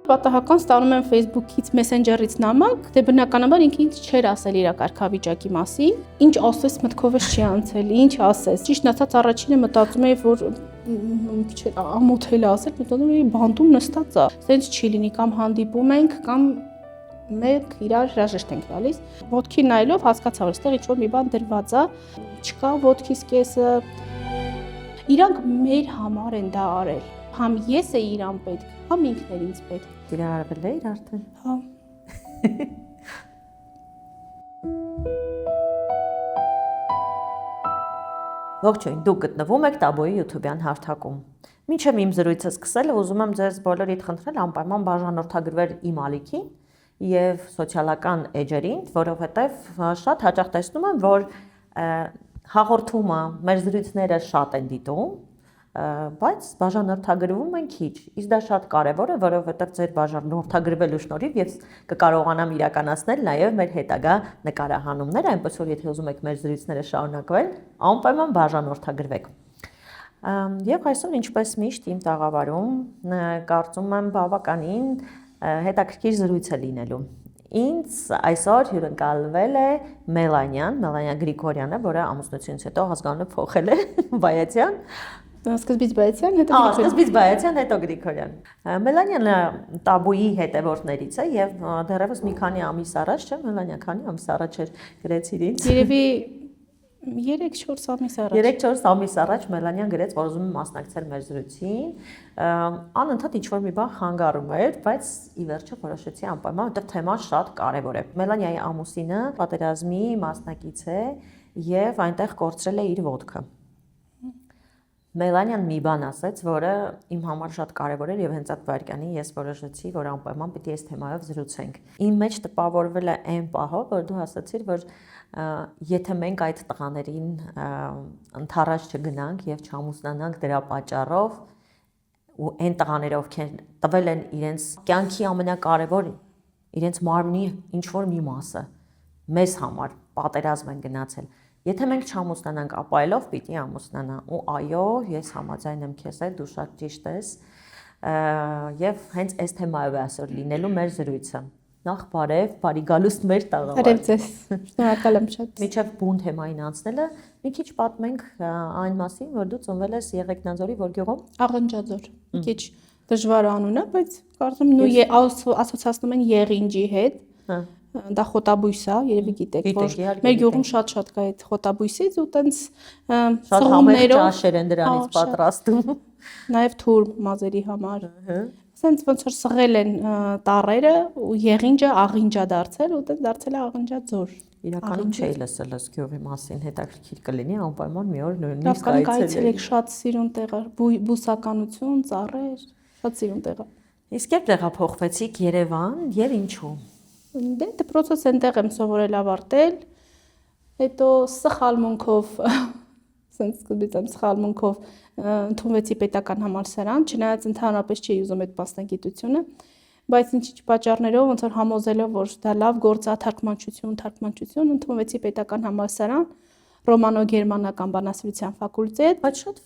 Պատահական ստանում եմ Facebook-ից, Messenger-ից նամակ, դե բնականաբար ինքը ինձ չէր ասել իր կարգավիճակի մասին, ինչ ասես մտքովս չի անցել, ինչ ասես։ Ճիշտն ասած առաջինը մտածում էի, որ ամոթել է ասել, մտածում էի բանտում նստած է, սենց չի լինի, կամ հանդիպում ենք, կամ մեկ իրար հրաժեշտ ենք տալիս։ Ոտքին նայելով հասկացա, որ այստեղ ինչ-որ մի բան դրված է, չկա ոտքիս կեսը։ Իրանք մեր համար են դա արել։ Համ ես էի իրան պետք, համ ինքն էր ինձ պետք։ Կիրառվել է իր արդեն։ Հա։ Ողջույն, դուք գտնվում եք Տաբոյի YouTube-յան հարթակում։ Մինչև իմ զրույցը սկսելը ուզում եմ ձեզ բոլորիդ խնդրել անպայման բաժանորդագրվել իմ ալիքին եւ սոցիալական էջերին, որովհետեւ շատ հաճախ տեսնում եմ, որ հաղորդումը, մեր զրույցները շատ են դիտում, բայց բաժանորդագրվում են քիչ։ Իսկ դա շատ կարևոր է, որովհետեւ ձեր բաժանորդագրվելու շնորհիվ ես կկարողանամ իրականացնել նաեւ մեր հետագա նկարահանումները, այնպես որ եթե ուզում եք մեր զրույցները շարունակվել, անպայման բաժանորդագրվեք։ Եվ այսօր ինչպես միշտ իմ տաղավարում կարծում եմ բավականին հետաքրքիր զրույց է լինելու։ Ինձ այսօր հյուրընկալվել է Մելանիա Գրիգորյանը, որը ամուսնությունից հետո ազգանունը փոխել է Բայացյան։ Սկզբից Բայացյան, հետո Գրիգորյան։ Սկզբից Բայացյան, հետո Գրիգորյան։ Մելանիան Տաբոյի հետևորդներից է եւ դեռևս մի քանի ամիս առաջ, չէ՞, Մելանիա, քանի ամիս առաջ էր գրեցիր ինձ։ Երևի 3-4 ամիս առաջ։ 3-4 ամիս առաջ Մելանիան գրեց, որ ուզում է մասնակցել մեր զրույցին։ Անընդհատ ինչ-որ մի բան խանգարում էր, բայց ի վերջո որոշեցի անպայման, որովհետև թեման շատ կարևոր է։ Մելանիայի ամուսինը պատերազմի մասնակից է եւ այնտեղ կորցրել է իր ոտքը։ Մելանիան մի բան ասաց, որը իմ համար շատ կարևոր էր եւ հենց այդ վայրկյանին ես որոշեցի, որ անպայման պիտի այս թեմայով զրուցենք։ Իմ մեջ տպավորվել է այն պահը, որ դու ասացիր, որ եթե մենք այդ տղաներին ընթառաջ չգնանք եւ չամուսնանանք դրա պատճառով ու այն տղաները, ովքեր տվել են իրենց կյանքի ամենակարևոր իրենց մարմնի ինչ որ մի մասը մեզ համար պատերազմ են գնացել։ Եթե մենք չամուսնանանք, ապա այլով պիտի ամուսնանա։ Ու այո, ես համաձայն եմ քեզ հետ, դու շատ ճիշտ ես։ Եվ հենց այս թեմայով է այսօր լինելու մեր զրույցը։ Նախ բարև, բարի գալուստ մեր տաղավար։ Բարև ձեզ։ Շնորհակալ եմ շատ։ Միջև բուն թեմային անցնելը, մի քիչ պատմենք այն մասին, որ դու ծնվել ես Եղեգնաձորի որ գյուղում։ Աղնջաձոր։ Մի քիչ դժվար անուն է, բայց կարծում նույն ասոցացնում են Եղինջի հետ։ Դա խոտաբույս է, երևի գիտեք, որ մեր գյուղում շատ կա այդ խոտաբույսից ու տենց սողումներով ճաշեր են դրանից պատրաստում։ Նաև թուր մազերի համար։ Սենց ոնց որ սղել են տառերը ու եղինջը աղինջա դարձել ու տենց դարձել է աղնջաձոր։ Իրականում չէի լսել այս գյուղի մասին, հետաքրքիր կլինի անպայման մի օր նույնիսկ այցելեք, շատ սիրուն տեղ է, բուսականություն, ծառեր, շատ սիրուն տեղ է։ Իսկ երբ տեղափոխվեցիք Երևան եւ ինչու։ Դե դպրոցս այնտեղ եմ սովորել ավարտել, հետո սխալմունքով, սենց սկզբից եմ սխալմունքով ընդունվեցի պետական համալսարան, չնայած ընդհանրապես չի ուզում այդ մասնագիտությունը, բայց ինչ-ինչ պատճառներով ոնց որ համոզելով, որ դա լավ գործ է, թարգմանչություն, ընդունվեցի պետական համալսարան, ռոմանո-գերմանական բանասիրության ֆակուլտետ, բայց շատ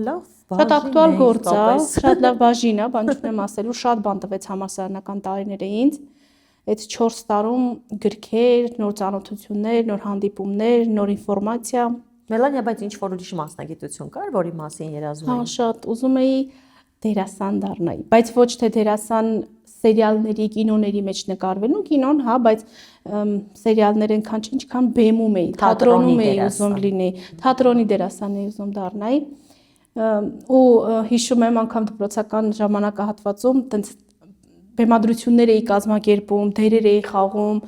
լավ, շատ ակտուալ գործ է, շատ լավ բաժին է, բան չունեմ ասելու, շատ բան տվեց համալսարանական տարիները ինձ։ Այդ 4 տարում գրքեր, նոր ծանոթություններ, նոր հանդիպումներ, նոր ինֆորմացիա։ Մելանիա, բայց ինչ որ ուրիշ մասնագիտություն կար, որի մասին երազում էի։ Հա, շատ, ուզում էի դերասան դառնալ, բայց ոչ թե դերասան սերիալների, կինոների մեջ նկարվելու, կինոն, հա, բայց սերիալներ այնքան ինչքան բեմում էի, թատրոնում էի ուզում լինեի, թատրոնի դերասան էի ուզում դառնալ։ Ու հիշում եմ անգամ դպրոցական ժամանակահատվածում տենց բեմադրություններ էի կազմակերպում, դերեր էի խաղում,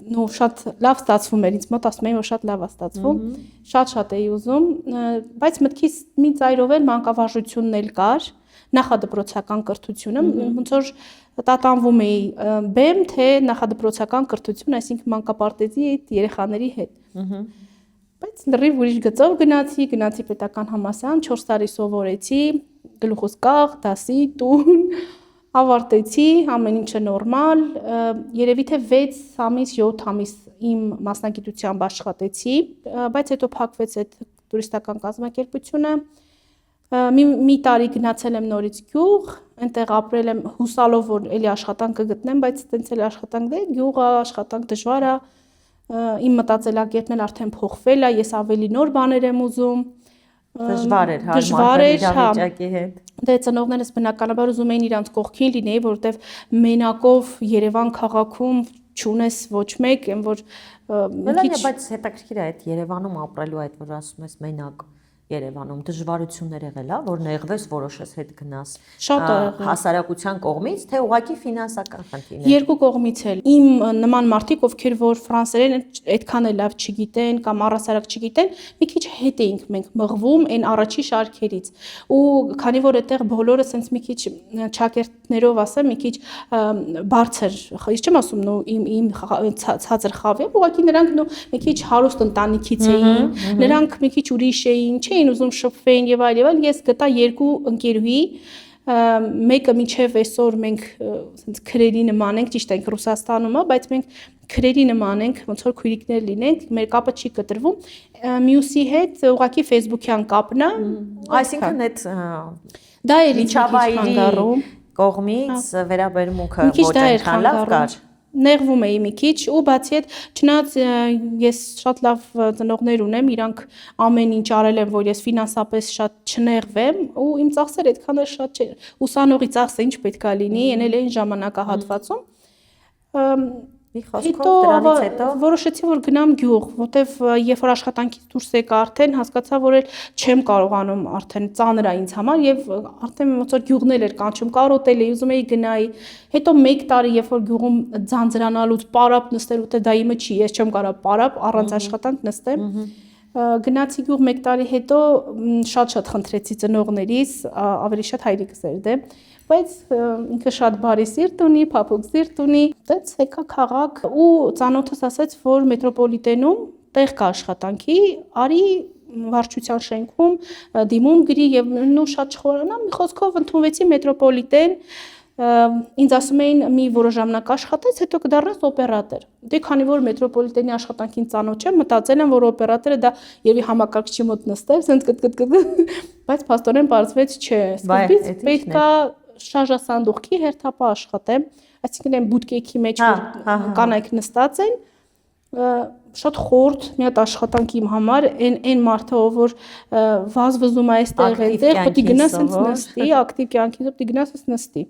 ու շատ լավ ստացվում էր, ինձ մոտ ասում էին, որ շատ լավ է ստացվում, շատ էի ուզում, բայց մտքիս մի ծայրով էլ մանկավարժությունն էլ կար, նախադպրոցական կրթությունը, ոնց որ տատանվում էի բեմ, թե նախադպրոցական կրթություն, այսինքն մանկապարտեզի այդ երեխաների հետ։ Բայց լրիվ ուրիշ գծով գնացի պետական համալսարան, 4 տարի սովորեցի, գլուխս կաղ, դասի, տուն, ավարտեցի, ամեն ինչը նորմալ, երևի թե 6 ամիս, 7 ամիս իմ մասնագիտությամբ աշխատեցի, բայց հետո փակվեց այդ տուրիստական կազմակերպությունը, մի տարի գնացել եմ նորից գյուղ, այնտեղ ապրել եմ հուսալով, որ էլի աշխատանք կգտնեմ, բայց տենց էլ աշխատանք դե գյուղը աշխատանք դժվար է, իմ մտածելակերպն էլ արդեն փոխվել է, ես ավելի նոր բաներ եմ ուզում։ Դժվար էր հարմարվել իրավիճակի հետ։ Դե ծնողներս բնականաբար ուզում էին իրանց կողքին լինեի, որովհետև մենակով Երևան քաղաքում չունես ոչ մեկ, այն որ բայց հետաքրքիր է այդ Երևանում ապրելու այդ որ ասում ես մենակ Երևանում դժվարություններ եղել է, որ նեղվես որոշես հետ գնաս։ Շատ է եղել։ Հասարակության կողմից, թե ուղղակի ֆինանսական խնդիրներ։ Երկու կողմից էլ։ Իմ նման մարդիկ, ովքեր որ ֆրանսերեն այդքան էլ լավ չգիտեն կամ առհասարակ չգիտեն, մի քիչ հետ էինք մենք մղվում այն առաջի շարքերից։ Ու քանի որ այդտեղ բոլորը սենց մի քիչ ճակերտներով ասեմ, մի քիչ բարձր, ես չեմ ասում նո իմ ցածր խավի, ուղղակի նրանք նո մի քիչ հարուստ ընտանիքից էին, նրանք մի քիչ ուրիշ էին, չէին ուզում շփվեին եւ այլ, ես գտա երկու ընկերուհի, մեկը միջև այսօր մենք ասենց քրերի նման ենք, ճիշտ ենք Ռուսաստանում, բայց մենք քրերի նման ենք, ոնց որ քույրիկներ լինենք, մեր կապը չի կտրվում, մյուսի հետ ուղղակի Facebook-յան կապն է, այսինքն այդ դա էր միջավայրի կողմից վերաբերմունքը ոչ այնքան լավ կար։ Նեղվում էի մի քիչ ու բացի այդ չնայած ես շատ լավ ծնողներ ունեմ, իրանք ամեն ինչ արել են, որ ես ֆինանսապես շատ չնեղվեմ ու իմ ծախսերը այդքան էլ շատ չէ։ Ուսանողի ծախսը ինչ պետք է լինի, ենել այն ժամանակահատվածում։ Մի խոսքով դրանից հետո որոշեցի, որ գնամ գյուղ, որտեվ երբ որ աշխատանքից դուրս եկա արդեն հասկացա, որ էլ չեմ կարողանում արդեն ծանր է ինձ համար եւ արդեն ոնց որ գյուղն էլ էր կանչում, կարոտել էի, ուզում էի գնայի։ Հետո 1 տարի երբ որ գյուղում ձանձրանալուց պարապ նստելու, թե դա իմը չի, ես չեմ կարող պարապ առանց աշխատանք նստեմ։ Գնացի գյուղ 1 տարի հետո շատ խնդրեցի ծնողներիս, ավելի շատ հայրիկս էր դե բայց ինքը շատ բարի սիրտ ունի, փափուկ սիրտ ունի, դից եկա քաղաք ու ծանոթս ասաց, որ մետրոպոլիտենում տեղ կա աշխատանքի, արի վարչության շենքում դիմում գրի եւ նո շատ չխորանամ, մի խոսքով ընդունվեցի մետրոպոլիտեն, ինձ ասում էին մի որոշ ժամանակ աշխատես, հետո կդառնաս օպերատոր։ Դե քանի որ մետրոպոլիտենի աշխատանքին ծանոթ չեմ, մտածել եմ, որ օպերատորը դա երևի համակարգչի մոտ նստել, սենց կտ, բայց փաստորեն պարզվեց չէ, սկզբից պետք է շարժասանդուղքի հերթապահ աշխատեմ, այսինքն այն բուտկեքի մեջ որ կանայք նստած են, շատ խորտ մի հատ աշխատանք իմ համար, այն մարդը ով որ վազվզում է այստեղ այդտեղ, պետք է գնաս ինձ նստի, ակտիվ կյանքից պետք է գնաս ինձ նստի։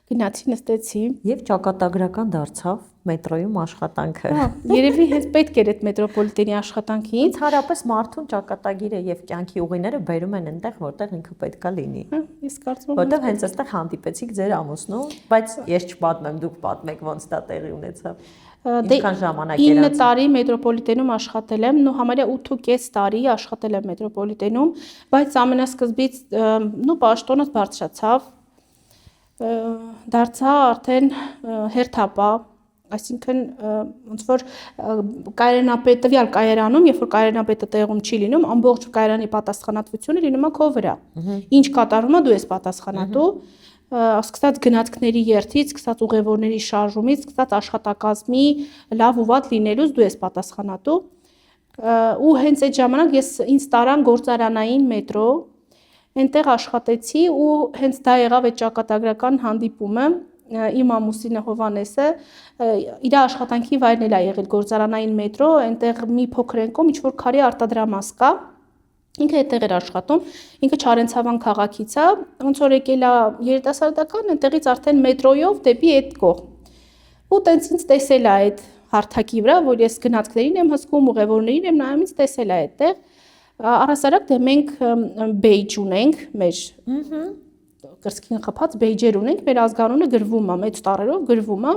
Գնացի նստեցի եւ ճակատագրական դարձավ մետրոյում աշխատանքը։ Երևի հենց պետք էր այդ մետրոպոլիտենի աշխատանքին։ Ընդհանրապես մարդուն ճակատագիրը եւ կյանքի ուղիները բերում են այնտեղ, որտեղ ինքը պետքա լինի։ Ես կարծում եմ, որտեղ հենց այստեղ հանդիպեցիք ձեր ամուսնու, բայց ես չպատմեմ, դուք պատմեք ոնց դա տեղի ունեցավ։ Ինչքան ժամանակ էր 9 տարի մետրոպոլիտենում աշխատել եմ, նո համարյա 8.5 տարի աշխատել եմ մետրոպոլիտենում, բայց ամենասկզբից նո պաշտոնս բարձրացավ, դարձա արդեն հերթապահ, այսինքն ոնց որ կայարանապետ տվյալ կայարանում, երբ որ կայարանապետը տեղում չի լինում, ամբողջ կայարանի պատասխանատվությունը լինում է քո վրա։ Ինչ կատարվում է, դու ես պատասխանատու, սկսած գնացքների երթից, սկսած ուղևորների շարժումից, սկսած աշխատակազմի լավ ու վատ լինելուց դու ես պատասխանատու։ Ու հենց այդ ժամանակ ինձ տարան գործարանային մետրո, այնտեղ աշխատեցի ու հենց դա եղավ այդ ճակատագրական հանդիպումը, իմ ամուսինը Հովանեսը, իր աշխատանքի վայրն էլ է եղել գործարանային մետրո, այնտեղ մի փոքր ընկում, ինչ որ քարի արտադրամաս կա, ինքը այդտեղ էր աշխատում, ինքը Չարենցավան քաղաքից է, ոնց որ եկել է երիտասարդական, այնտեղից արդեն մետրոյով դեպի այդ կողմ։ Ու տենց ինձ տեսել է այդ հարթակի վրա, որ ես գնացքներին եմ հսկում, ուղևորներին եմ նայում, ինձ տեսել է այդտեղ։ Առհասարակ դե մենք բեյջ ունենք, մեր կրծքին խփած բեյջեր ունենք, մեր ազգանունը գրվում է, մեծ տառերով գրվում է։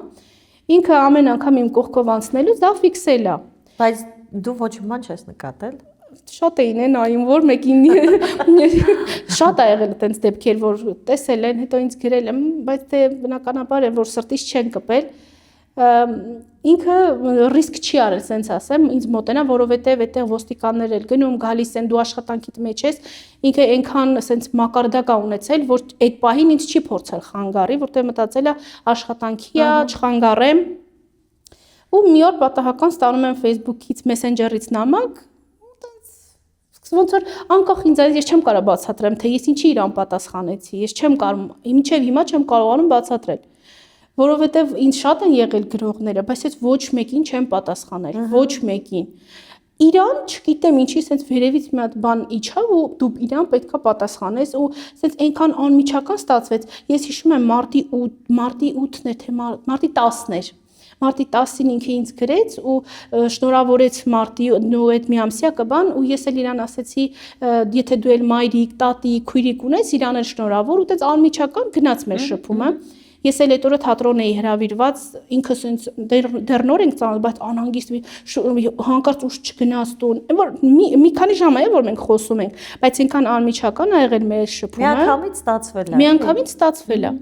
Ինքը ամեն անգամ իմ կողքով անցնելուց դա ֆիքսել է։ Բայց դու ոչ մի բան չես նկատել։ Շատ էին նայում, որ մեկին շատ ա եղել այդպես դեպքեր, որ տեսել են, հետո ինձ գրել եմ, բայց դե բնականաբար է, որ սրտից չեն կպել։ Ինքը ռիսկ չի արել, սենց ասեմ, ինձ մոտենա, որովհետև այդտեղ ոստիկաններ էլ գնում, գալիս են, դու աշխատանքիդ մեջ ես, ինքը այնքան սենց մակարդակ է ունեցել, որ այդ պահին ինձ չի փորձել խանգարի, որտեղ մտածել է աշխատանքի է, չխանգարեմ։ Ու մի օր պատահական ստանում եմ Facebook-ից, Messenger-ից նամակ, ոնց որ անկախ ինձանից ես չեմ կարող բացատրեմ, թե ես ինչի իրան պատասխանեցի, ես չեմ կարող, մինչև հիմա չեմ կարողանում բացատրել, որովհետև ինձ շատ են եղել գրողները, բայց ես ոչ մեկին չեմ պատասխանել, ոչ մեկին։ Իրան, չգիտեմ ինչի, սենց վերևից մի հատ բան իջավ ու դու իրան պետքա պատասխանես ու սենց այնքան անմիջական ստացվեց։ Ես հիշում եմ մարտի 8-ն էր, թե մարտի 10-ն էր։ Մարտի 10-ին ինքը ինձ գրեց ու շնորհավորեց մարտի ու այդ մի ամսյակը բան ու ես էլ իրան ասեցի, եթե դու էլ մայրիկ, տատիկ, քույրիկ ունես, իրան էլ շնորհավոր ու դες անմիջական գնաց մեր շփումը։ Ես էլ այդ օրը թատրոն էի հրավիրված, ինքը սենց դեռ նոր ենք ծանոթ, բայց անհանգիստ հանկարծ ուշ չգնաս տուն։ Որ մի քանի ժամ է որ մենք խոսում ենք, բայց այնքան անմիջական ա եղել մեր շփումը։ Միանգամից ստացվել է։ Միանգամից ստացվել է։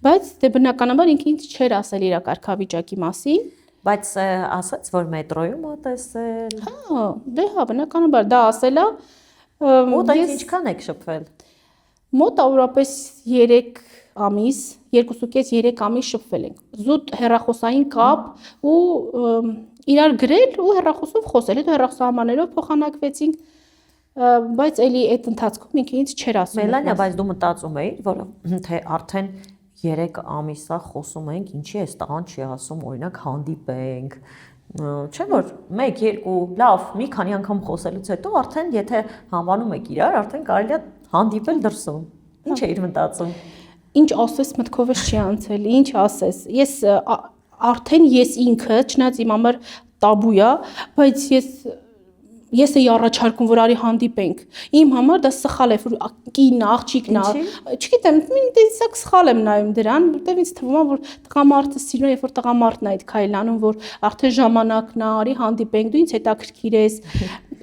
Բայց դե բնականաբար ինքը ինձ չէր ասել իր կարգավիճակի մասին։ Բայց ասաց, որ մետրոյում ա տեսել։ Հա, դե հա, բնականաբար դա ասել է։ Ու դա ինչքան եք շփվել։ Մոտավորապես 3 ամիս, 2.5-3 ամիս շփվել ենք։ Զուտ հեռախոսային կապ ու իրար գրել ու հեռախոսով խոսել։ Հետո հեռախոսահամարներով փոխանակվեցինք, բայց էլի այդ ընթացքում ինքը ինձ չէր ասում։ Մելանիա, բայց դու մտածում էիր, որ թե արդեն 3 ամիսա խոսում ենք, ինչի է տղան չի ասում, օրինակ հանդիպենք։ Չէ՞ որ 1-2 լավ, մի քանի անգամ խոսելուց հետո արդեն եթե հանվանում եք իրար, արդեն կարելի է հանդիպել դրսում։ Ինչ էիր մտածում։ Ինչ ասես մտքովս չի անցել, ինչ ասես։ Արդեն ես ինքը, չնայած իմ համար տաբու է, բայց ես էի առաջարկում, որ արի հանդիպենք։ Իմ համար դա սխալ է, որ կինն է, աղջիկն է։ Չգիտեմ, ինձ սխալ եմ նայում դրան, որտեղ ինձ թվում է, որ տղամարդը սիրում է, երբ որ տղամարդն է այդ քայլն անում, որ արդեն ժամանակն է, արի հանդիպենք, դու ինձ հետաքրքիր ես։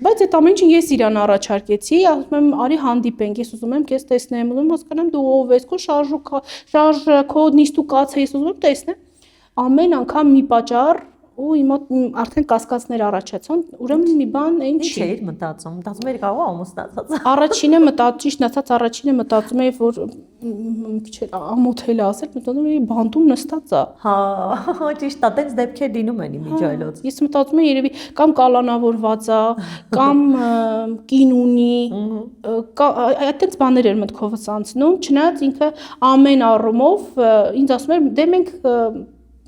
Բայց այդ ամեն ինչը ես իրան առաջարկեցի, ասում եմ, արի հանդիպենք, ես ուզում եմ քեզ տեսնեմ, ուզում եմ հասկանամ դու ով ես, քո շարժ, քո նիստու կացը ես ուզում եմ տեսնեմ։ Ամեն անգամ մի պատճառ ու իմ արդեն կասկածներ առաջացան, ուրեմն մի բան այն չի։ Ինչ էիր մտածում։ Մտածում էիր կարող ամուսնացած։ Առաջինը ճիշտ ասած առաջինը մտածում էի, որ մի քիչ ամոթել է ասել, մտածում էի բանտում նստած է։ Հա, ճիշտ է, տենց դեպքեր լինում են իմիջայլոց։ Ես մտածում էի երևի կամ կալանավորված է, կամ կին ունի, այդտենց բաներ էր մտքովս անցնում, չնայած ինքը ամեն առումով ինձ ասում էր, դե մենք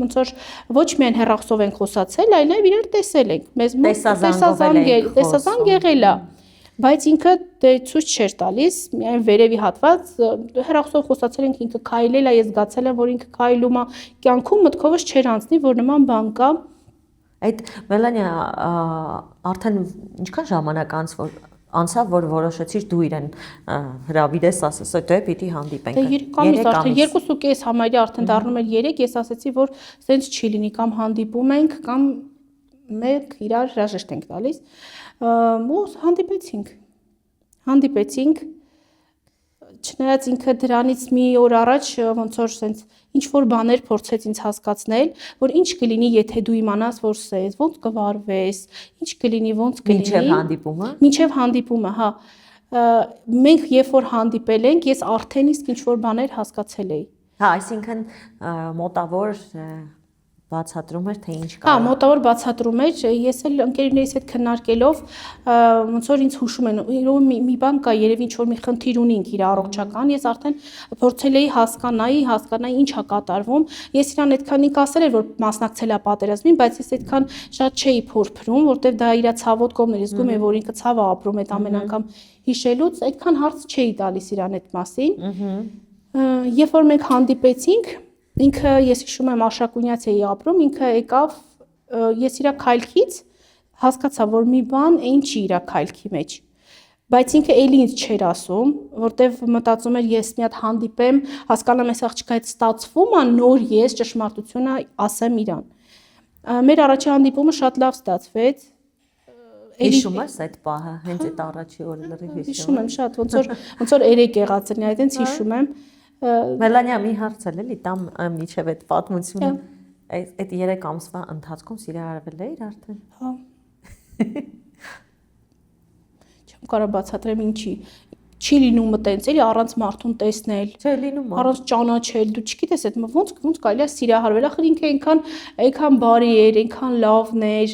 ոնց որ ոչ միայն հեռախոսով ենք խոսացել, այլև իրար տեսել ենք։ Մեզ տեսազանգ եղել է, բայց ինքը դե ցույց չէր տալիս, միայն վերևի հատված հեռախոսով խոսացել ենք, ինքը քայլել է, ես զգացել եմ, որ ինքը քայլում է, կյանքում մտքովս չէր անցնի, որ նման բան կա։ Այդ Մելանիա արդեն ինչքան ժամանակ անցավ, որ որոշեցիր դու իրեն հրավիրես, ասես, դե պիտի հանդիպենք։ Դե 3 ամիս արդեն 2.5 համարյա արդեն դառնում էր 3, ես ասեցի, որ սենց չի լինի, կամ հանդիպում ենք, կամ մեկ իրար հրաժեշտ ենք տալիս։ Ու հանդիպեցինք, չնայած ինքը դրանից մի օր առաջ ոնց որ սենց ինչ որ բաներ փորձեց ինձ հասկացնել, որ ինչ կլինի, եթե դու իմանաս, որ սես, ոնց կվարվես, ինչ կլինի, ոնց կլինի։ Մինչև հանդիպումը, հա։ Մենք երբ որ հանդիպել ենք, ես արդեն իսկ ինչ որ բաներ հասկացել էի։ Հա, այսինքն մոտավոր բացատրում էր, թե ինչ կա։ Հա, մոտավոր բացատրում էր, ես էլ ընկերուներիս հետ քննարկելով, ոնց որ ինձ հուշում են, մի բան կա, երևի ինչ որ մի խնդիր ունենք իր առողջական, ես արդեն փորձել էի հասկանայի ինչ է կատարվում։ Ես իրան այդքան ինք ասել էր, որ մասնակցել է պատերազմին, բայց ես այդքան շատ չէի փորփրում, որտեվ դա իր ցավոտ կողմն էր, զգում եմ, որ ինքը ցավ է ապրում այդ ամեն անգամ հիշելուց, այդքան հարց չէի տալիս իրան այդ մասին։ Երբ որ մենք հանդիպեցինք, ինքը ես հիշում եմ Արշակունյաց էի ապրում, ինքը եկավ, ես իրա քայլքից հասկացա, որ մի բան այն չի իրա քայլքի մեջ, բայց ինքը էլի ինձ չէր ասում, որտեվ մտածում էր ես մի հատ հանդիպեմ, հասկանամ այս աղջիկը այդ ստացվում է, նոր ես ճշմարտությունը ասեմ իրան։ Մեր առաջի հանդիպումը շատ լավ ստացվեց։ Հիշում ես այդ պահը, հենց այդ առաջի օրը լրիվ հիշում եմ շատ, ոնց որ երեք եղած էր, այդտենց հիշում եմ։ Մելանիա, մի հարց էլի տամ միջև այդ պատմությունը։ Այդ 3 ամսվա ընթացքում սիրահարվել էիր արդեն։ Հա։ Չեմ կարող բացատրեմ ինչի։ Չի լինում այտենց, էլի առանց մարդուն տեսնել։ Չէ, լինում է։ Առանց ճանաչել, դու չգիտես այդ ոնց կարելի է սիրահարվել, ախր ինքը այնքան բարի էր, այնքան լավն էր։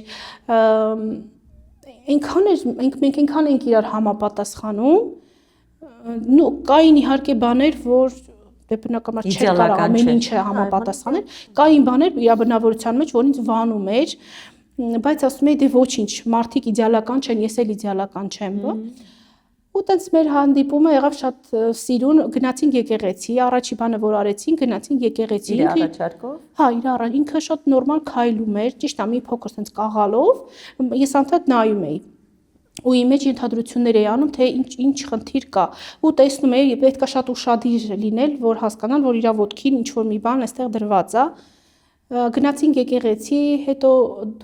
մենք այնքան ենք իրար համապատասխանում, կային իհարկե բաներ, որ բնականաբար չէր կարող ամեն ինչը համապատասխանել, կային բաներ իր բնավորության մեջ, որ ինձ վանում էր, բայց ասում էի դե ոչինչ, մարդիկ իդեալական չեն, ես էլ իդեալական չեմ, ու տենց մեր հանդիպումը եղավ շատ սիրուն, գնացինք եկեղեցի, առաջի բանը որ արեցինք, գնացինք եկեղեցի, իր առաջարկով։ Հա, ինքը շատ նորմալ քայլում էր, ճիշտ է, մի փոքր sense կաղալով, ես անդադ նայում էի։ Ու իմ մեջ ենթադրություններ էի անում, թե ինչ խնդիր կա, ու տեսնում էի, պետք է շատ ուշադիր լինել, որ հասկանալ, որ իր ոտքին ինչ որ մի բան այստեղ դրված է։ Գնացինք եկեղեցի, հետո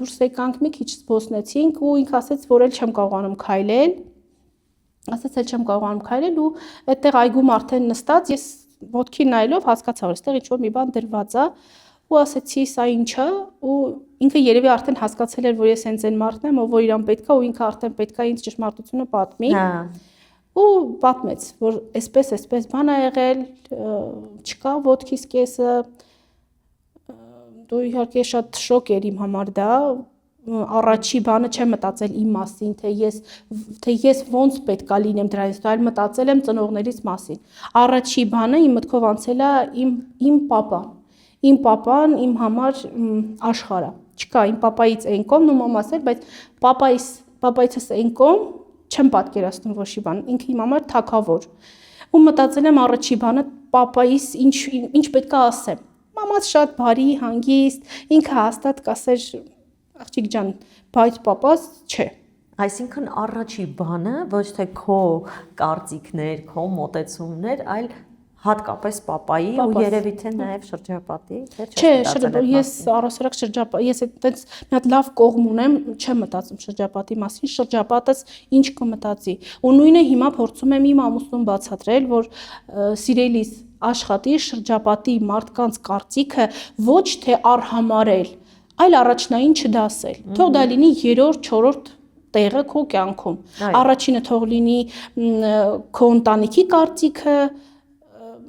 դուրս եկանք, մի քիչ զբոսնեցինք ու ինքը ասաց, որ էլ չեմ կարողանում քայլել։ Ասաց, էլ չեմ կարողանում քայլել ու այդտեղ այգում արդեն նստած ես ոտքին նայելով հասկացա, որ այստեղ ինչ-որ մի բան դրված է ու ասացի, սա ինչ է, ու ինքը երևի արդեն հասկացել էր, որ ես հենց այն մարդն եմ, ով որ իրան պետք է ու ինքը արդեն պետք է ինձ ճշմարտությունը պատմի։ Ու պատմեց, որ այսպես բան ա եղել, չկա ոտքիս կեսը, դու իհարկե շատ շոկ էր իմ համար դա, առաջի բանը չեմ մտածել իմ մասին, թե ես ոնց պետքա լինեմ դրանից, այլ մտածել եմ ծնողներիս մասին։ Առաջի բանը իմ մտքով անցել է իմ պապան։ Իմ պապան իմ համար աշխարհ է։ Չկա իմ պապայից այն կողմն ու մամաս էլ, բայց պապայիցս այն կողմ չեմ պատկերացնում ոչ մի բան, ինքը իմ համար թագավոր։ Ու մտածել եմ առաջի բանը պապայիս ինչ պետքա ասեմ։ Մամաս շատ բարի, հանգիստ, ինքը հաստատ կասեր աղջիկ ջան, բայց պապաս չէ։ Այսինքն առաջի բանը ոչ թե քո կարծիքներ, քո մոտեցումներ, այլ հատկապես պապայի ու երևի թե նաև շրջապատի, թե չէ, ես առասարակ շրջապատ, ես այդպես մի հատ լավ կողմ ունեմ, չեմ մտածում շրջապատի մասին, շրջապատս ինչ կմտածի։ Ու նույնը հիմա փորձում եմ իմ ամուսնուն բացատրել, որ սիրելիս աշխատի շրջապատի մարդկանց կարծիքը ոչ թե արհամարել, այլ առաջնային չդասել։ Թող դա լինի 3-րդ, 4-րդ տեղը քո կյանքում։ Առաջինը թող լինի քո ընտանիքի կարծիքը,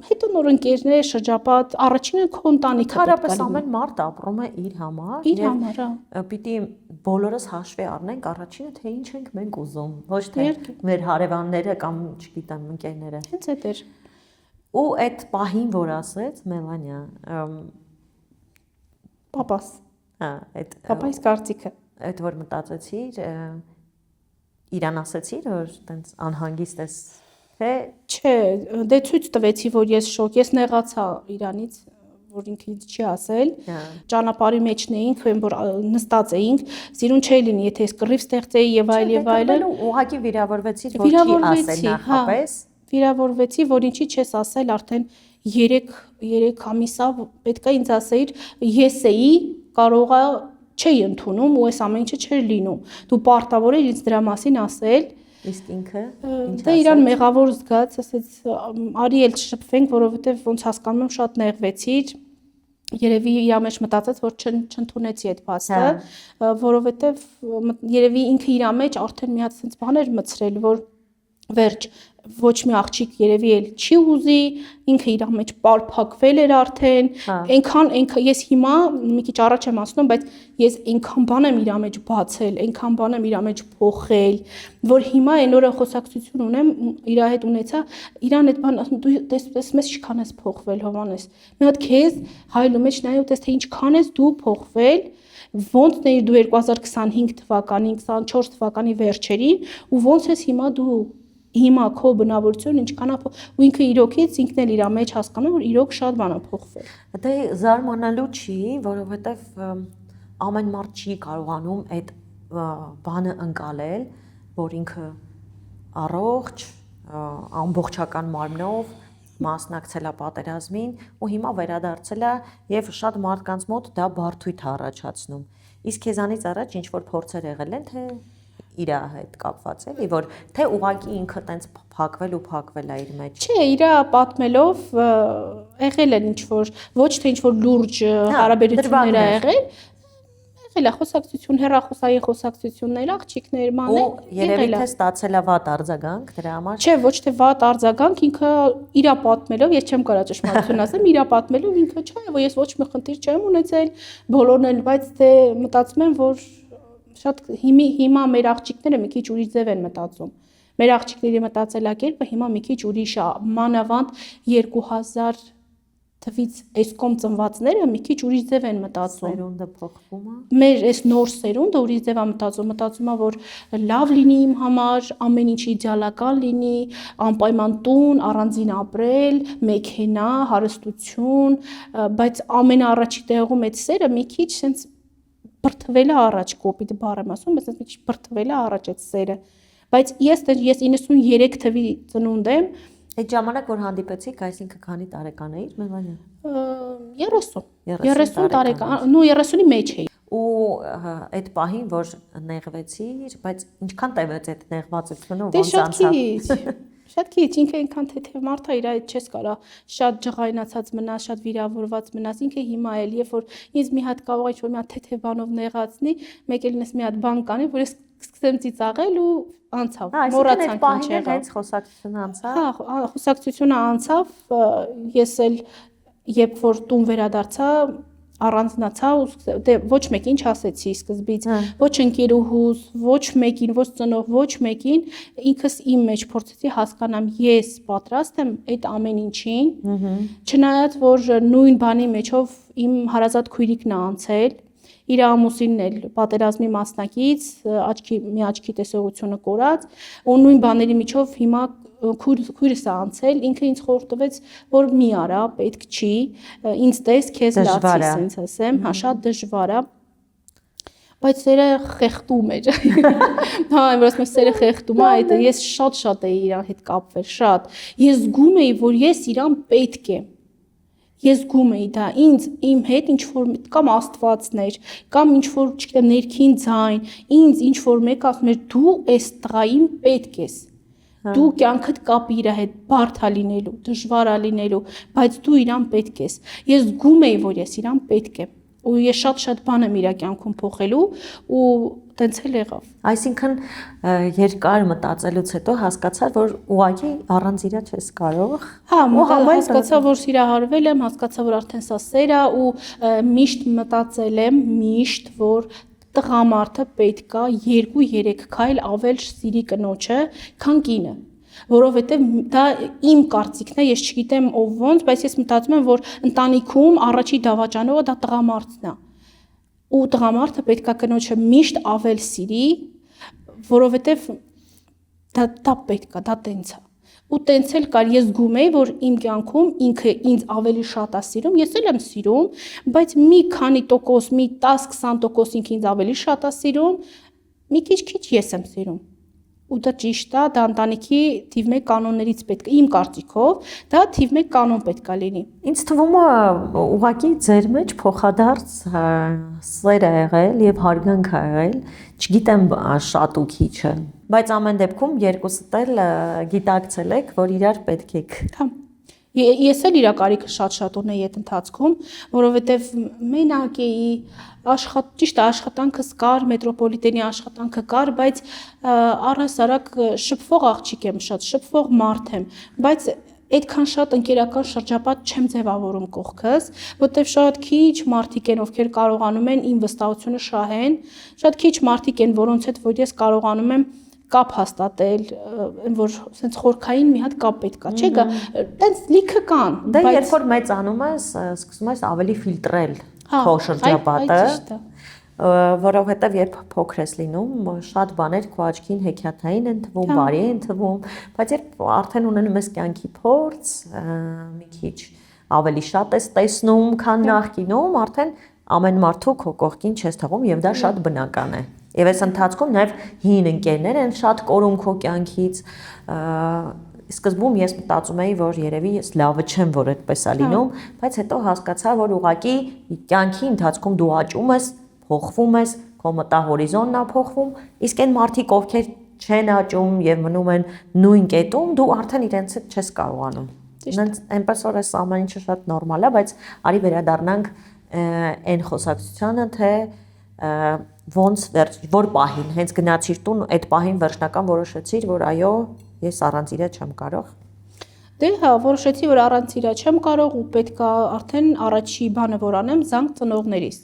հետո նոր ընկերներ, շրջապատ, առաջինը քո ընտանիքը պետք է լինի։ Հարաբերս ամեն մարդ ապրում է իր համար։ Իր համար, հա։ Պիտի բոլորս հաշվի առնենք առաջինը, թե ինչ ենք մենք ուզում, ոչ թե մեր հարևանները կամ, չգիտեմ, ընկերները։ Հենց այդ էր։ Ու այդ պահին, որ ասեց Մելանիա, պապաս։ Հա, այդ պապայիս կարծիքը։ Այդ որ մտածեցիր, իրան ասեցիր, որ տենց անհանգիստ ես, թե չէ, դե ցույց տվեցի, որ ես շոկ, ես նեղացա իրանից, որ ինքը ինձ չի ասել, ճանապարհի մեջն էինք, որ նստած էինք, սիրուն չէի լինի, եթե ես կռիվ ստեղծեի եւ այլ, ուղղակի վիրավորվեցիր, որ չի ասել նախապես։ Վիրավորվեցի, որ ինչի չես ասել, արդեն 3 ամիսա պետքա ինձ ասեիր, ես էի, կարողա չէի ընդունում ու այս ամեն ինչը չէր լինում։ Դու պարտավոր ես ինձ դրա մասին ասել։ Իսկ ինքը դե իրան մեղավոր զգաց, ասեց, արի էլ չշփվենք, որովհետև ոնց հասկանում եմ շատ նեղվեցիր։ Երևի իր մեջ մտածեց, որ չընդունեցի այդ փաստը, որովհետև երևի ինքը իր մեջ արդեն մի հատ sense բաներ մցրել, որ վերջ ոչ մի աղջիկ երևի էլ չի ուզի, ինքը իր մեջ պարփակվել էր արդեն, այնքան ես հիմա մի քիչ առաջ եմ ասում, բայց ես այնքան բան եմ իր մեջ բացել, այնքան բան եմ իր մեջ փոխել, որ հիմա այն օրը խոսակցություն ունեմ, իր հետ ունեցա, իրան այդ բան ասում, դու տեսնում ես ինչքան ես փոխվել, Հովանես։ Մի հատ քեզ հայլու մեջ նայ ու տես թե ինչքան ես դու փոխվել, ոնց էիր դու 2025 թվականի, 24 թվականի վերջերին ու ոնց ես հիմա քո բնավորությունը ինչքան է ու ինքը իրոքից ինքն էլ իր մեջ հասկանում որ իրոք շատ բան է փոխվել։ Դե զարմանալու չի, որովհետև ամեն մարդ չի կարողանում այդ բանը ընկալել, որ ինքը առողջ, ամբողջական մարմնով մասնակցել է պատերազմին ու հիմա վերադարձել է եւ շատ մարդկանց մոտ դա բարդույթ է առաջացնում։ Իսկ քեզանից առաջ ինչ որ փորձեր եղել են, թե իր հետ կապված էլի, որ թե ուղղակի ինքը տենց փակվել է իր մեջ։ Չէ, իր պատմելով եղել են ինչ որ ոչ թե ինչ որ լուրջ հարաբերություններ ա եղել է խոսակցություն, հեռախոսային խոսակցություններ, աղջիկներ, մաներ։ Ու երևի թե ստացել է վատ արձագանք դրա համար։ Չէ, ոչ թե վատ արձագանք, ինքը իր պատմելով, ես չեմ կարող ճշմարտություն ասեմ, իր պատմելով ինքը չէ, որ ես ոչ մի խնդիր չեմ ունեցել, բոլորն են, բայց թե մտածում եմ, որ շատ հիմա մեր աղջիկները մի քիչ ուրիշ ձև են մտածում։ Մեր աղջիկների մտածելակերպը հիմա մի քիչ ուրիշ է, մանավանդ 2000 թվից այս կողմ ծնվածները մի քիչ ուրիշ ձև են մտածում։ Սերունդը փոխվում է։ Մեր այս նոր սերունդը ուրիշ ձև է մտածում, որ լավ լինի իմ համար, ամեն ինչ իդեալական լինի, անպայման տուն, առանձին ապրել, մեքենա, հարստություն, բայց ամենաառաջի տեղում այդ սերը մի քիչ sense բրթվել է առաջ, կոպիտ բառ եմ ասում, բայց մի քիչ բրթվել է առաջ այդ սերը։ Բայց ես 93 թվի ծնունդ եմ, Այդ ժամանակ որ հանդիպեցիք, այսինքն քանի տարեկան էիր, Մելանիա։ 30 տարեկան, 30-ի մեջ էի։ Ու այդ պահին որ նեղվեցիր, բայց ինչքան տևեց այդ նեղվածությունը, Դե ոնց շատ անցավ։ Շատ քիչ, ինքը այնքան թեթև մարդ է, իր այդ չես կարա շատ ջղայնացած մնաս, շատ վիրավորված մնաս, ինքը հիմա էլ, երբ որ ինձ մի հատ կարող է ինչ-որ մի հատ թեթև բանով նեղացնի, մեկ էլ ինձ մի հատ բան կանի, որ ես սկսեմ ծիծաղել ու անցավ, մոռացանք ինչ եղավ։ Հենց խոսակցությունը անցավ։ Հա, խոսակցությունը անցավ, ես էլ երբ որ տուն վերադարձա, առանձնացա ու դե ոչ մեկին չասեցի սկզբից, ոչ ընկերուհուս, ոչ մեկին, ոչ ծնող, ոչ մեկին, ինքս իմ մեջ փորձեցի հասկանամ, ես պատրաստ եմ այդ ամեն ինչին, չնայած որ նույն բանի մեջով իմ հարազատ քույրիկն է անցել, իր ամուսինն էլ պատերազմի մասնակից, մի աչքի տեսողությունը կորած, ու նույն բաների միջով հիմա քույրս է անցել, ինքը ինձ խորհուրդ տվեց, որ մի արա, պետք չի, ինձ տես, քեզ լացի, ասենց ասեմ, հա, շատ դժվար է, բայց սերը խեղդում էր։ Հա, որ ասում եմ, սերը խեղդում է, այդ ես շատ էի իրան հետ կապվել, շատ։ Ես զգում էի, որ ես իրան պետք եմ։ Ես զգում էի դա իմ հետ ինչ որ կամ Աստվածներ, կամ ինչ որ, չգիտեմ, ներքին ձայն, ինձ ինչ որ մեկ ասում էր դու այս տղային պետք ես։ Դու կյանքդ կապի իր հետ, բարդ է լինելու, դժվար է լինելու, բայց դու իրան պետք ես։ Ես զգում էի, որ ես իրան պետք եմ։ Ու ես շատ բան եմ իր կյանքում փոխելու ու տենց էլ եղավ։ Այսինքն երկար մտածելուց հետո հասկացար, որ ուղղակի առանց իրա չես կարող։ Հա, հասկացա, որ սիրահարվել եմ, հասկացա, որ արդեն սա սեր է ու միշտ մտածել եմ, որ տղամարդը պետք է 2-3 քայլ ավել սիրի կնոջը, քան կինը, որովհետև դա իմ կարծիքն է, ես չգիտեմ ով ոնց, բայց ես մտածում եմ, որ ընտանիքում առաջի դավաճանողը դա տղամարդն է, ու տղամարդը պետք է կնոջը միշտ ավել սիրի, որովհետև դա պետք է, դա տենց է։ Ու տենց էլ կար, ես զգում էի, որ իմ կյանքում ինքը ինձ ավելի շատ է սիրում, ես էլ եմ սիրում, բայց մի քանի տոկոս, մի 10-20% ինքը ինձ ավելի շատ է սիրում, մի քիչ ես եմ սիրում։ Ու դա ճիշտ է, դա ընտանիքի թիվ 1 կանոններից պետք է, իմ կարծիքով, դա թիվ 1 կանոն պետք է լինի։ Ինձ թվում է ուղղակի ձեր մեջ փոխադարձ սեր է եղել եւ հարգանք է եղել, չգիտեմ շատ ու քիչը, բայց ամեն դեպքում երկուսդ էլ գիտակցել եք, որ իրար պետք եք։ Հա։ Ես էլ իր կարիքը շատ ունեի այդ ընթացքում, որովհետև մենակ էի, ճիշտ է, աշխատանքս կար, մետրոպոլիտենի աշխատանքը կար, բայց առհասարակ շփվող աղջիկ եմ շատ, շփվող մարդ եմ, բայց այդքան շատ ընկերական շրջապատ չեմ ձևավորում կողքս, որտեղ շատ քիչ մարդիկ են, ովքեր կարողանում են իմ վստահությունը շահեն, շատ քիչ մարդիկ են, որոնց հետ որ ես կարողանում եմ կապ հաստատել, որ ասենց խորքային մի հատ կապ պետքա, չէ՞ գա, տենց լիքը կան, Դե երբ որ մեծանում ես, սկսում ես ավելի ֆիլտրել քո շրջապատը, որովհետև երբ փոքր ես լինում, շատ բաներ քո աչքին հեքիաթային են թվում, բարի են թվում, բայց երբ արդեն ունենում ես կյանքի փորձ, մի քիչ ավելի շատ ես տեսնում, քան նախկինում, արդեն ամեն մարդու քո կողքին չես թվում եւ դա շատ բնական է։ Եվ այս ընթացքում նաև հին ընկերներ են շատ կորում քո կյանքից։ Սկզբում ես մտածում էի, որ երևի ես լավը չեմ, որ այդպես է լինում, բայց հետո հասկացա, որ ուղղակի կյանքի ընթացքում դու աճում ես, փոխվում ես, քո մտահորիզոնն է փոխվում, իսկ այն մարդիկ, ովքեր չեն աճում եւ մնում են նույն կետում, դու արդեն իրենց հետ չես կարողանում։ Այնպես որ այս ամեն ինչը շատ նորմալ է, բայց արի վերադառնանք այն խոսակցությանը, թե ոնց որ պահին հենց գնացիր տուն, այդ պահին վերջնական որոշեցիր, որ այո, ես առանց իրա չեմ կարող։ Դե հա, որոշեցի, որ առանց իրա չեմ կարող ու պետքա արդեն առաջի բանը որ անեմ, զանգ ծնողներիս։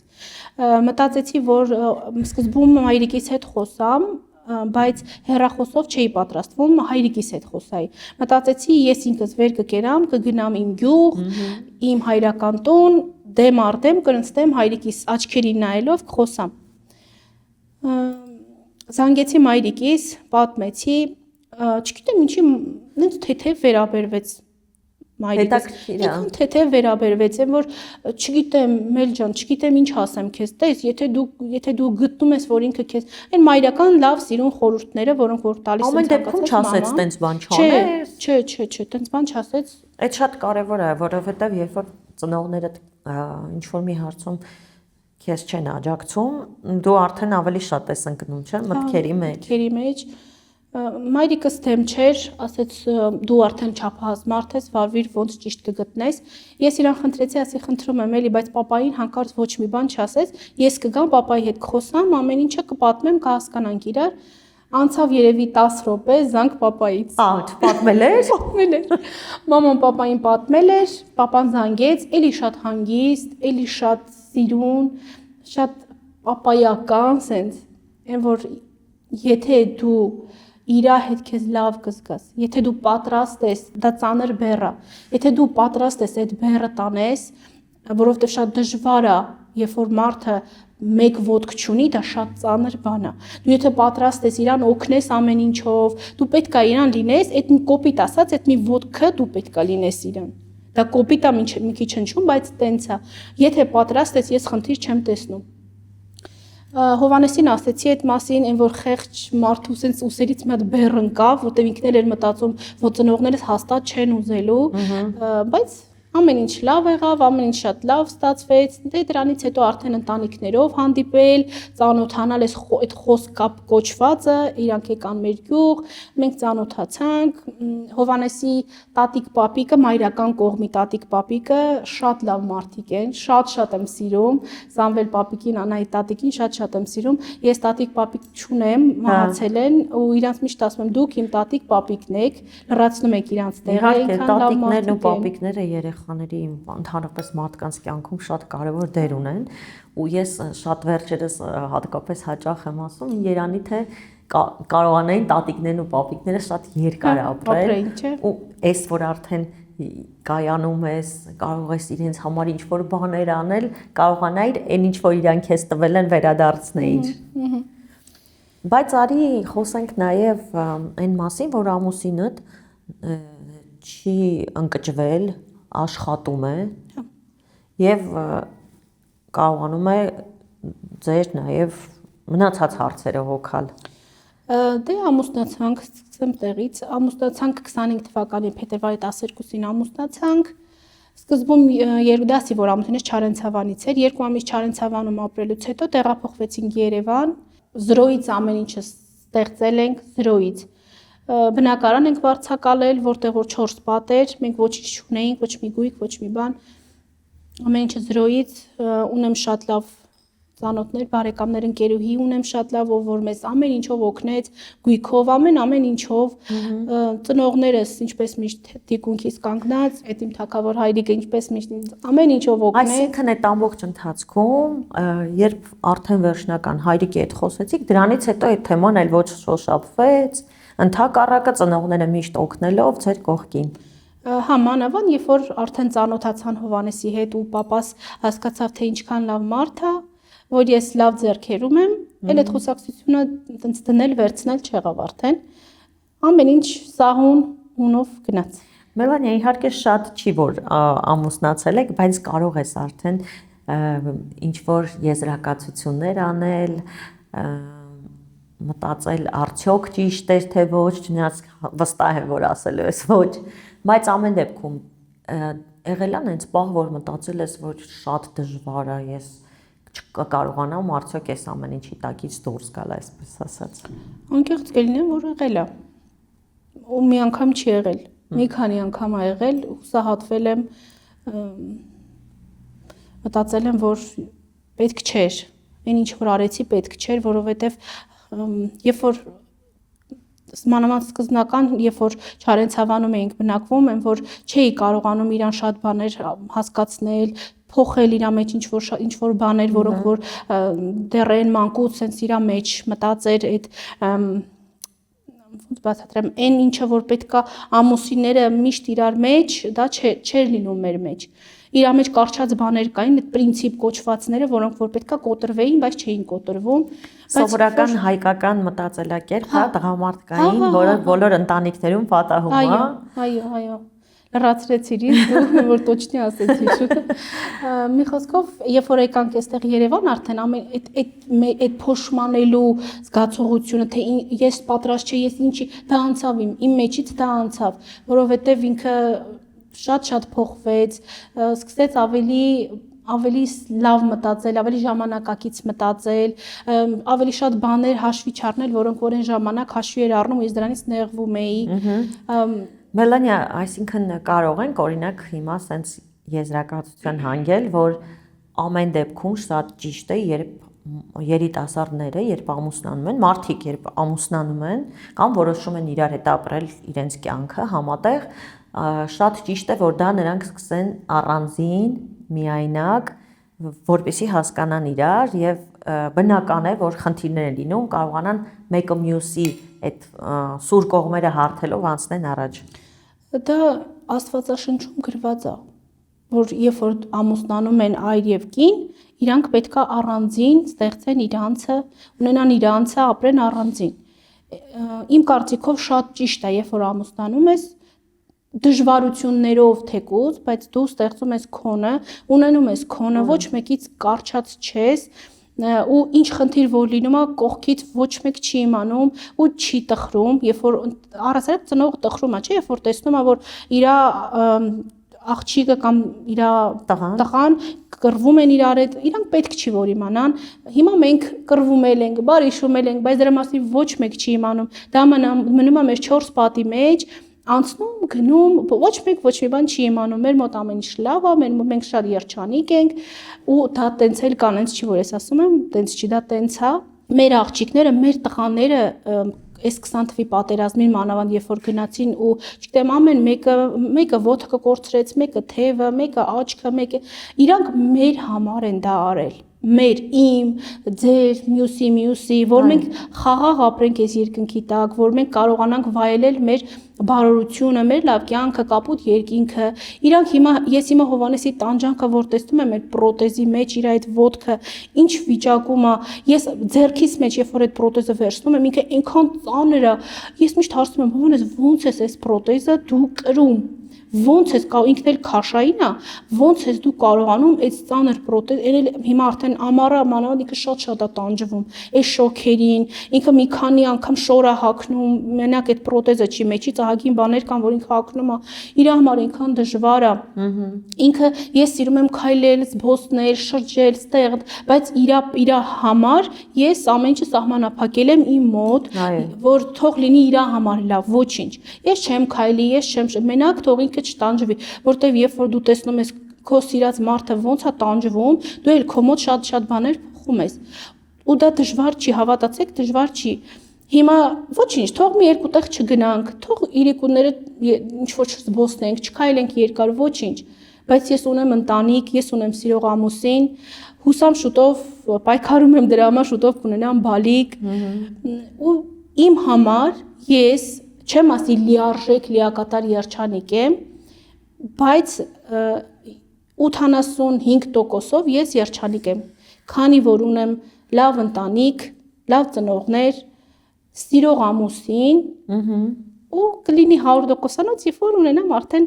Մտածեցի, որ սկզբում հայրիկիս հետ խոսամ, բայց հեռախոսով չէի պատրաստվում, հայրիկիս հետ խոսայի։ Մտածեցի, ես ինքս վեր կկերամ, կգնամ իմ գյուղ, իմ հայրական տուն, դեմ առ դեմ կնստեմ հայրիկիս աչքերին նայելով կխոսամ։ Զանգեցի մայրիկիս, պատմեցի, չգիտեմ ինչի, ինձ թեթև վերաբերվեց մայրիկս։ Ինքն թեթև վերաբերվեց, եմ որ չգիտեմ, Մել ջան, չգիտեմ ինչ ասեմ քեզ, տես, եթե դու գտնում ես, որ ինքը քեզ այն մայրական լավ սիրուն խորհուրդները, որոնք որ տալիս են ցանկացած մաման։ Չէ, տենց բան չասեց։ Այդ շատ կարևոր է, որովհետև երբ որ ծնողներդ ինչ որ մի հարցում քեզ չեն աջակցում, դու արդեն ավելի շատ ես ընկնում, չէ՞, մտքերի մեջ։ Մայրիկս դեմ չէր, ասեց դու արդեն չափահաս մարդ ես, վարվիր ոնց ճիշտ կգտնես։ Ես իրան խնդրեցի, ասի խնդրում եմ էլի, բայց պապային հանկարծ ոչ մի բան չասեց։ Ես կգամ պապայի հետ կխոսամ, ամեն ինչը կպատմեմ, կհասկանանք իրար։ Անցավ երևի 10 րոպե, զանգ պապայից։ Պատմել էր։ Պատմել էր։ Մաման պապային պատմել էր, պապան զանգեց, էլի շատ հանգիստ, էլի շատ սիրուն, շատ պապայական, սենց։ Այն որ եթե դու իրա հետ քեզ լավ կզգաս, եթե դու պատրաստ ես, դա ծանր բեռ է, եթե դու պատրաստ ես այդ բեռը տանես, որովհետև շատ դժվար է, երբ որ մարդը մեկ ոտք չունի, դա շատ ծանր բան է։ Դու եթե պատրաստ ես իրան օգնես ամեն ինչով, դու պետք է իրան լինես, այդ կոպիտ ասած, այդ մի ոտքը դու պետք է լինես իրան։ Դա կոպիտ է մի քիչ հնչում, բայց տենց է։ Եթե պատրաստ ես, ես խնդիր չեմ տեսնում։ Հովանեսին ասեցի այդ մասին, այն որ խեղճ մարդու sense ուսերից մի հատ բեռ ընկավ, որտեղ ինքն էլ էր մտածում, որ ծնողներս հաստատ չեն ուզելու, բայց ամեն ինչ լավ եղավ, ամեն ինչ շատ լավ ստացվեց։ Դե դրանից հետո արդեն ընտանիքներով հանդիպել, ծանոթանալ այդ խոսք կապ կոչվածը, իրանք եկան մեր գյուղ, մենք ծանոթացանք։ Հովանեսի տատիկ պապիկը, մայրական կողմի տատիկ պապիկը շատ լավ մարդիկ են, շատ եմ սիրում։ Սամվել պապիկին, Անայի տատիկին շատ եմ սիրում։ Ես տատիկ պապիկ չունեմ, մահացել են ու իրանց միշտ ասում եմ դուք իմ տատիկ պապիկն եք, լրացնում եք իրանց տեղը, այնքան լավ մարդիկ են։ Պապիկները երեխաների ընդհանրապես մարդկանց կյանքում շատ կարևոր դեր ունեն ու ես շատ վերջերս հատկապես հաճախ եմ ասում Երանի թե կարողանային տատիկներն ու պապիկները շատ երկար ապրել ու այս որ արդեն կայանում ես, կարող ես իրենց համար ինչ-որ բաներ անել, կարողանայիր այն ինչ-որ իրանք քեզ տվել են վերադարձնեիր։ Բայց արի խոսենք նաև այն մասին, որ ամուսինդ չի ընկճվել, աշխատում է եւ կարողանում է ձեր նաև մնացած հարցերը հոգալ։ Դե ամուսնացանք, սկսեմ տեղից, ամուսնացանք 25 թվականի փետրվարի 12-ին ամուսնացանք։ Սկզբում Երուդասի, որ ամուսինս Չարենցավանից էր, 2 ամիս Չարենցավանում ապրելուց հետո տեղափոխվեցինք Երևան, 0-ից ամեն ինչը ստեղծել ենք 0-ից։ Բնակարան ենք վարձակալել, որտեղ որ 4 պատ էր, մենք ոչինչ չունեինք, ոչ մի գույք, ոչ մի բան։ Ամեն ինչը 0-ից, ունեմ շատ լավ ծանոթներ, բարեկամներ, ընկերուհի ունեմ շատ լավ, ով որ մեզ ամեն ինչով օգնեց, գույքով, ամեն ինչով, ծնողներս ինչպես միշտ դիկունքից կանգնած, այդ իմ թակավոր հայրիկը ինչպես միշտ ամեն ինչով օգնեց։ Այսինքն այդ ամբողջ ընթացքում, երբ արդեն վերջնական հայրիկի հետ խոսեցիք, դրանից հետո այդ թեման էլ ոչ շոշափվեց, ընդհակառակը ծնողները միշտ օգնելով ձեր կողքին։ Հա, մանավանդ երբ որ արդեն ծանոթացան Հովանեսի հետ ու պապաս հասկացավ, թե ինչքան լավ մարդ է, որ ես լավ ձեռքերում եմ, էլ այդ խոսակցությունը տենց դնել վերցնել չեղավ արդեն։ Ամեն ինչ սահուն հունով գնաց։ Մելանիա, իհարկե շատ չի որ ամուսնացել եք, բայց կարող ես արդեն ինչ որ եզրակացություններ անել, մտածել արդյոք ճիշտ էր թե ոչ, չնայած վստահ եմ որ ասելու ես ոչ, բայց ամեն դեպքում եղել է այնց բան, որ մտածել ես, որ շատ դժվար է, ես չկարողանամ արդյոք այս ամեն ինչի տակից դուրս գալ, այսպես ասած։ Անկեղծ կլինեմ, որ եղել է։ Ու մի անգամ չի եղել։ Մի քանի անգամ ա եղել, հուսահատվել եմ, մտածել եմ, որ պետք չէր։ Այն ինչ որ արեցի պետք չէր, որովհետև երբ որ մանավանդ սկզբնական, երբ որ Չարենցավանում էինք բնակվում, այն որ չէի կարողանում իրան շատ բաներ հասկացնել, փոխել իր մեջ ինչ որ բաներ, որոնք որ դեռ այն մանկուց sense իր մեջ մտածեր այդ ոնց բացատրեմ, այն ինչը որ պետքա ամուսինները միշտ իրար մեջ, դա չէր լինում մեր մեջ։ Իր մեջ կարճած բաներ կային, այդ պրինցիպ կոչվածները, որոնք որ պետքա կոտրվեին, բայց չէին կոտրվում։ Սովորական հայկական մտածելակերպ, հա, տղամարդկային, որը բոլոր ընտանիքներում պատահում է։ Այո։ Լրացրեցիր ինձ, որ точно ասեցիր։ Մի խոսքով, երբ որ եկանք այստեղ Երևան, արդեն այդ փոշմանելու զգացողությունը, թե ես պատրաստ չէ, ես ինչի, դա անցավ իմ մեջից դա անցավ, որովհետև ինքը շատ փոխվեց, սկսեց ավելի լավ մտածել, ավելի ժամանակակից մտածել, ավելի շատ բաներ հաշվի չառնել, որոնք որ այն ժամանակ հաշվի էր առնում, ես դրանից նեղվում էի։ Մելանիա, այսինքն կարող ենք օրինակ հիմա սենց եզրակացության հանգել, որ ամեն դեպքում շատ ճիշտ է, երբ երիտասարդները, երբ ամուսնանում են, մարդիկ երբ ամուսնանում են, կամ որոշում են իրար հետ ապրել իրենց կյանքը համատեղ, շատ ճիշտ է, որ դա նրանք սկսեն առանձին, միայնակ, որպեսզի հասկանան իրար եւ բնական է, որ խնդիրներ են լինում, կարողանան մեկը մյուսի այդ սուր կողմերը հարթելով անցնեն առաջ։ Դա Աստվածաշնչում գրված է, որ երբ որ ամուսնանում են այր եւ կին, իրանք պետքա առանձին ստեղծեն իրանցը, ունենան իրանցը, ապրեն առանձին։ Իմ կարծիքով շատ ճիշտ է, երբ որ ամուսնանում ես, դժվարություններով թեկուզ, բայց դու ստեղծում ես քոնը, ունենում ես քոնը, ոչ մեկից կարճած չես, ու ինչ խնդիր որ լինում է կողքից ոչ մեկ չի իմանում ու չի տխրում, երբ որ առասարակ ծնողը տխրում է, չէ, երբ որ տեսնում է որ իր աղջիկը կամ իր տղան կռվում են իրար հետ, իրանք պետք չի որ իմանան, հիմա մենք կռվում ենք, բարիշում ենք, բայց դրա մասին ոչ մեկ չի իմանում, դա մնում է մեր 4 պատի մեջ, անցնում, գնում, ոչ մեկ ոչ մի բան չի իմանում, մեր մոտ ամեն ինչ լավ է, մենք շատ երջանիկ ենք ու դա տենց էլ կան, հենց չի որ ես ասում եմ, տենց չի, դա տենց է, մեր աղջիկները, մեր տղաները այս 20 թվի պատերազմին մանավանդ երբ որ գնացին ու չգիտեմ ամեն մեկը ոտքը կորցրեց, մեկը թևը, մեկը աչքը, մեկը իրանք մեր համար են դա արել, մեր իմ, ձեր, մյուսի, որ մենք խաղաղ ապրենք այս երկնքի տակ, որ մենք կարողանանք վայելել մեր բարօրությունը, մեր լավ կյանքը, կապուտ երկինքը։ Իրանք հիմա ես հիմա Հովանեսի տանջանքը որ տեսնում եմ այդ պրոթեզի մեջ իր այդ ոտքը ինչ վիճակում է, ես ձեռքիս մեջ երբ որ այդ պրոթեզը վերցնում եմ, ինքը այնքան ծանր է, ես միշտ հարցնում եմ Հովանես ո՞նց է այս պրոթեզը դու կրում ոնց ես ինքն էլ քաշային է, ոնց ես դու կարողանում այդ ծանր պրոթեզ, հիմա արդեն ամառը մանավանդ ինքը շատ է տանջվում, այս շոքերին, ինքը մի քանի անգամ շոր է հագնում, մենակ այդ պրոթեզը չի մեջից ահագին բաներ կան, որ ինքը հագնում է, իր համար այնքան դժվար է։ Ինքը ես սիրում եմ քայլել, զբոսնել, շրջել, ստեղ, բայց իր համար ես ամեն ինչ սահմանափակել եմ իմ մոտ, որ թող լինի իր համար լավ, ոչինչ։ Ես չեմ քայլի, ես չեմ մենակ թող ինքը չտանջվի, որտեվ երբ որ դու տեսնում ես քո սիրած մարդը ոնց է տանջվում, դու էլ քո մոտ շատ բաներ փոխում ես։ Ու դա դժվար չի, հավատացեք, դժվար չի։ Հիմա ոչինչ, թող մի երկու տեղ չգնանք, թող իրիկունները ինչ որ չզբոսնենք, չքայլենք երկար, ոչինչ։ Բայց ես ունեմ ընտանիք, ես ունեմ սիրող ամուսին, հուսամ շուտով պայքարում եմ դրա համար, շուտով կունենամ բալիկ։ Ու իմ համար ես չեմ ասի լիարժեք, լիակատար երջանիկ եմ, բայց 85%-ով ես երջանիկ եմ, քանի որ ունեմ լավ ընտանիք, լավ ծնողներ, սիրող ամուսին, ու կլինի 100%-անոց, երբ որ ունենամ արդեն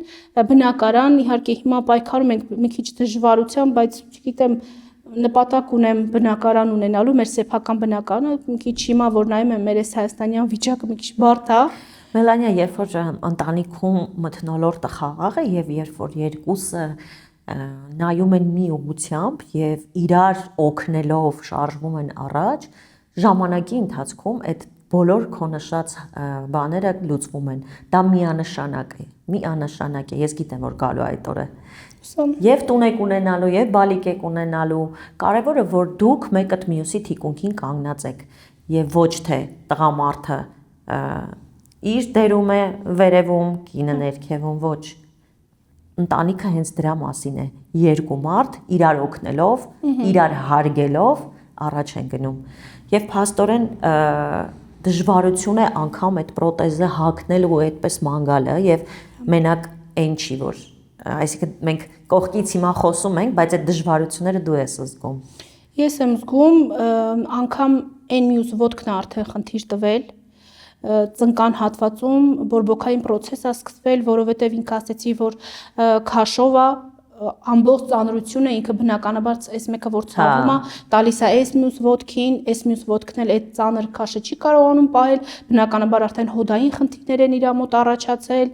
բնակարան, իհարկե հիմա պայքարում ենք մի քիչ դժվարությամբ, բայց չգիտեմ նպատակ ունեմ բնակարան ունենալու, մեր սեփական բնակարանը, մի քիչ հիմա որ նայում եմ մեր այս հայաստանյան վիճակը մի քիչ բարդ է։ Մելանիա, երբ որ ընտանիքում մթնոլորտը խաղաղ է եւ երբ որ երկուսը նայում են մի ուղղությամբ եւ իրար օգնելով շարժվում են առաջ, ժամանակի ընթացքում այդ բոլոր քո նշած բաները լուծվում են։ Դա միանշանակ է։ Ես գիտեմ, որ գալու է այդ օրը։ Եվ տուն եք ունենալու, եւ բալիկ եք ունենալու։ Կարևորը որ դուք մեկը մյուսի թիկունքին կանգնած եք եւ ոչ թե տղամարդը իր դերում է վերևում, կինը ներքևում, ոչ։ Ընտանիքը հենց դրա մասին է։ Երկու մարդ իրար օգնելով, իրար հարգելով առաջ են գնում։ Եվ փաստորեն դժվարություն է անգամ այդ պրոթեզը հագնել ու այդպես ման գալը եւ մենակ այն չի որ այսինքն մենք կողքից հիմա խոսում ենք, բայց այդ դժվարությունները դու ես զգում։ Ես եմ զգում անգամ այն մյուս ոտքն է արդեն խնդիր տվել ծնկան հատվածում բորբոքային process-ը սկսվել, որովհետև ինքը ասեցի, որ քաշով է ամբողջ ծանրությունը ինքը բնականաբար այս մեկը որ ցավում է, տալիս է այս մյուս ոտքին, այս մյուս ոտքն էլ այդ ծանր քաշը չի կարողանում պահել, բնականաբար արդեն հոդային խնդիրներ են իր մոտ առաջացել,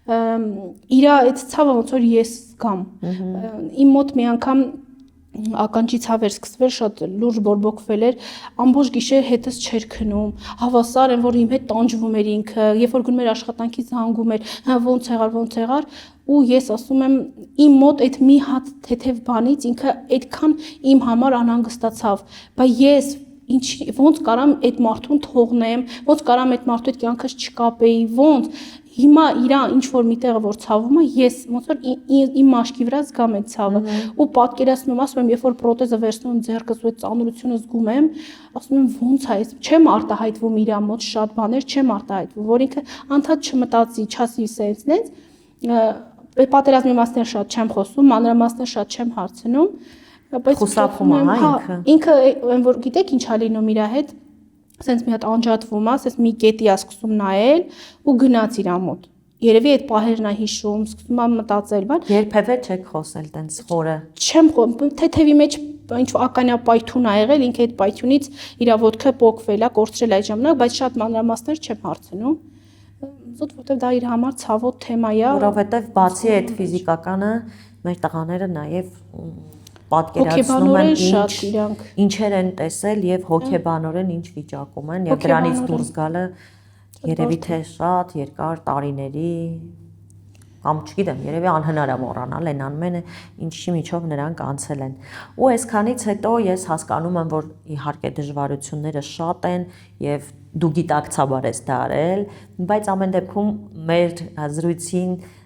իր այդ ցավը ոնց որ ես զգամ։ Իմ մոտ մի անգամ ականջի ցավ էր սկսվել, շատ լուրջ բորբոքվել էր, ամբողջ գիշեր հետս չէր քնում, հավասար են, որ իմ հետ տանջվում էր ինքը, երբ որ գնում էր աշխատանքից հանգում էր, հա ոնց եղար, ու ես ասում եմ, իմ մոտ այդ մի հատ թեթև բանից ինքը այդքան իմ համար անհանգստացավ, բայց ես ոնց կարամ այդ մարդուն թողնեմ, ոնց կարամ այդ մարդու հետ կյանքս չկապեի, ոնց հիմա իրա ինչ որ միտեղը որ ցավում է, ես ոնց որ իմ մաշկի վրա զգամ այդ ցավը ու պատկերացնում եմ, ասում եմ, երբ որ պրոթեզը վերցնում եմ ձեռքս ու այդ ծանրությունը զգում եմ, ասում եմ ոնց է, չեմ արտահայտվում իրա մոտ շատ բաներ, չեմ արտահայտվում, որ ինքը անդադ չմտածի, չասի սենց, պատերազմի մասներ շատ չեմ խոսում, մանրամասներ շատ չեմ հարցնում, բայց խուսափում է ինքը այն որ գիտեք ինչ է լինում իր հետ սենց մի հատ անջատվում է, ասես մի կետի է սկսում նայել ու գնաց իր մոտ։ Երևի այդ պահերն է հիշում, սկսում է մտածել, բան։ Երբևէ չեք խոսել տենց խորը։ Չեմ խոսում, թեթևի մեջ ինչ որ ականյա պայթուն ա եղել, ինքը այդ պայթյունից իր ոտքը պոկվել է, կորցրել այդ ժամանակ, բայց շատ մանրամասներ չեմ հարցնում։ Զուտ որտեվ դա իր համար ցավոտ թեմա է, որովհետև բացի այդ ֆիզիկականը մեր տղաները նաև պատկերացնում են ինչեր են տեսել եւ հոգեբանորեն ինչ վիճակում են եւ դրանից դուրս գալը երևի թե շատ երկար տարիների կամ չգիտեմ, երևի անհնար է մոռանալ այն ամենը, ինչի միջով նրանք անցել են։ Ու այսքանից հետո ես հասկանում եմ, որ իհարկե դժվարությունները շատ են եւ դու գիտակցաբար ես դա արել, բայց ամեն դեպքում մեր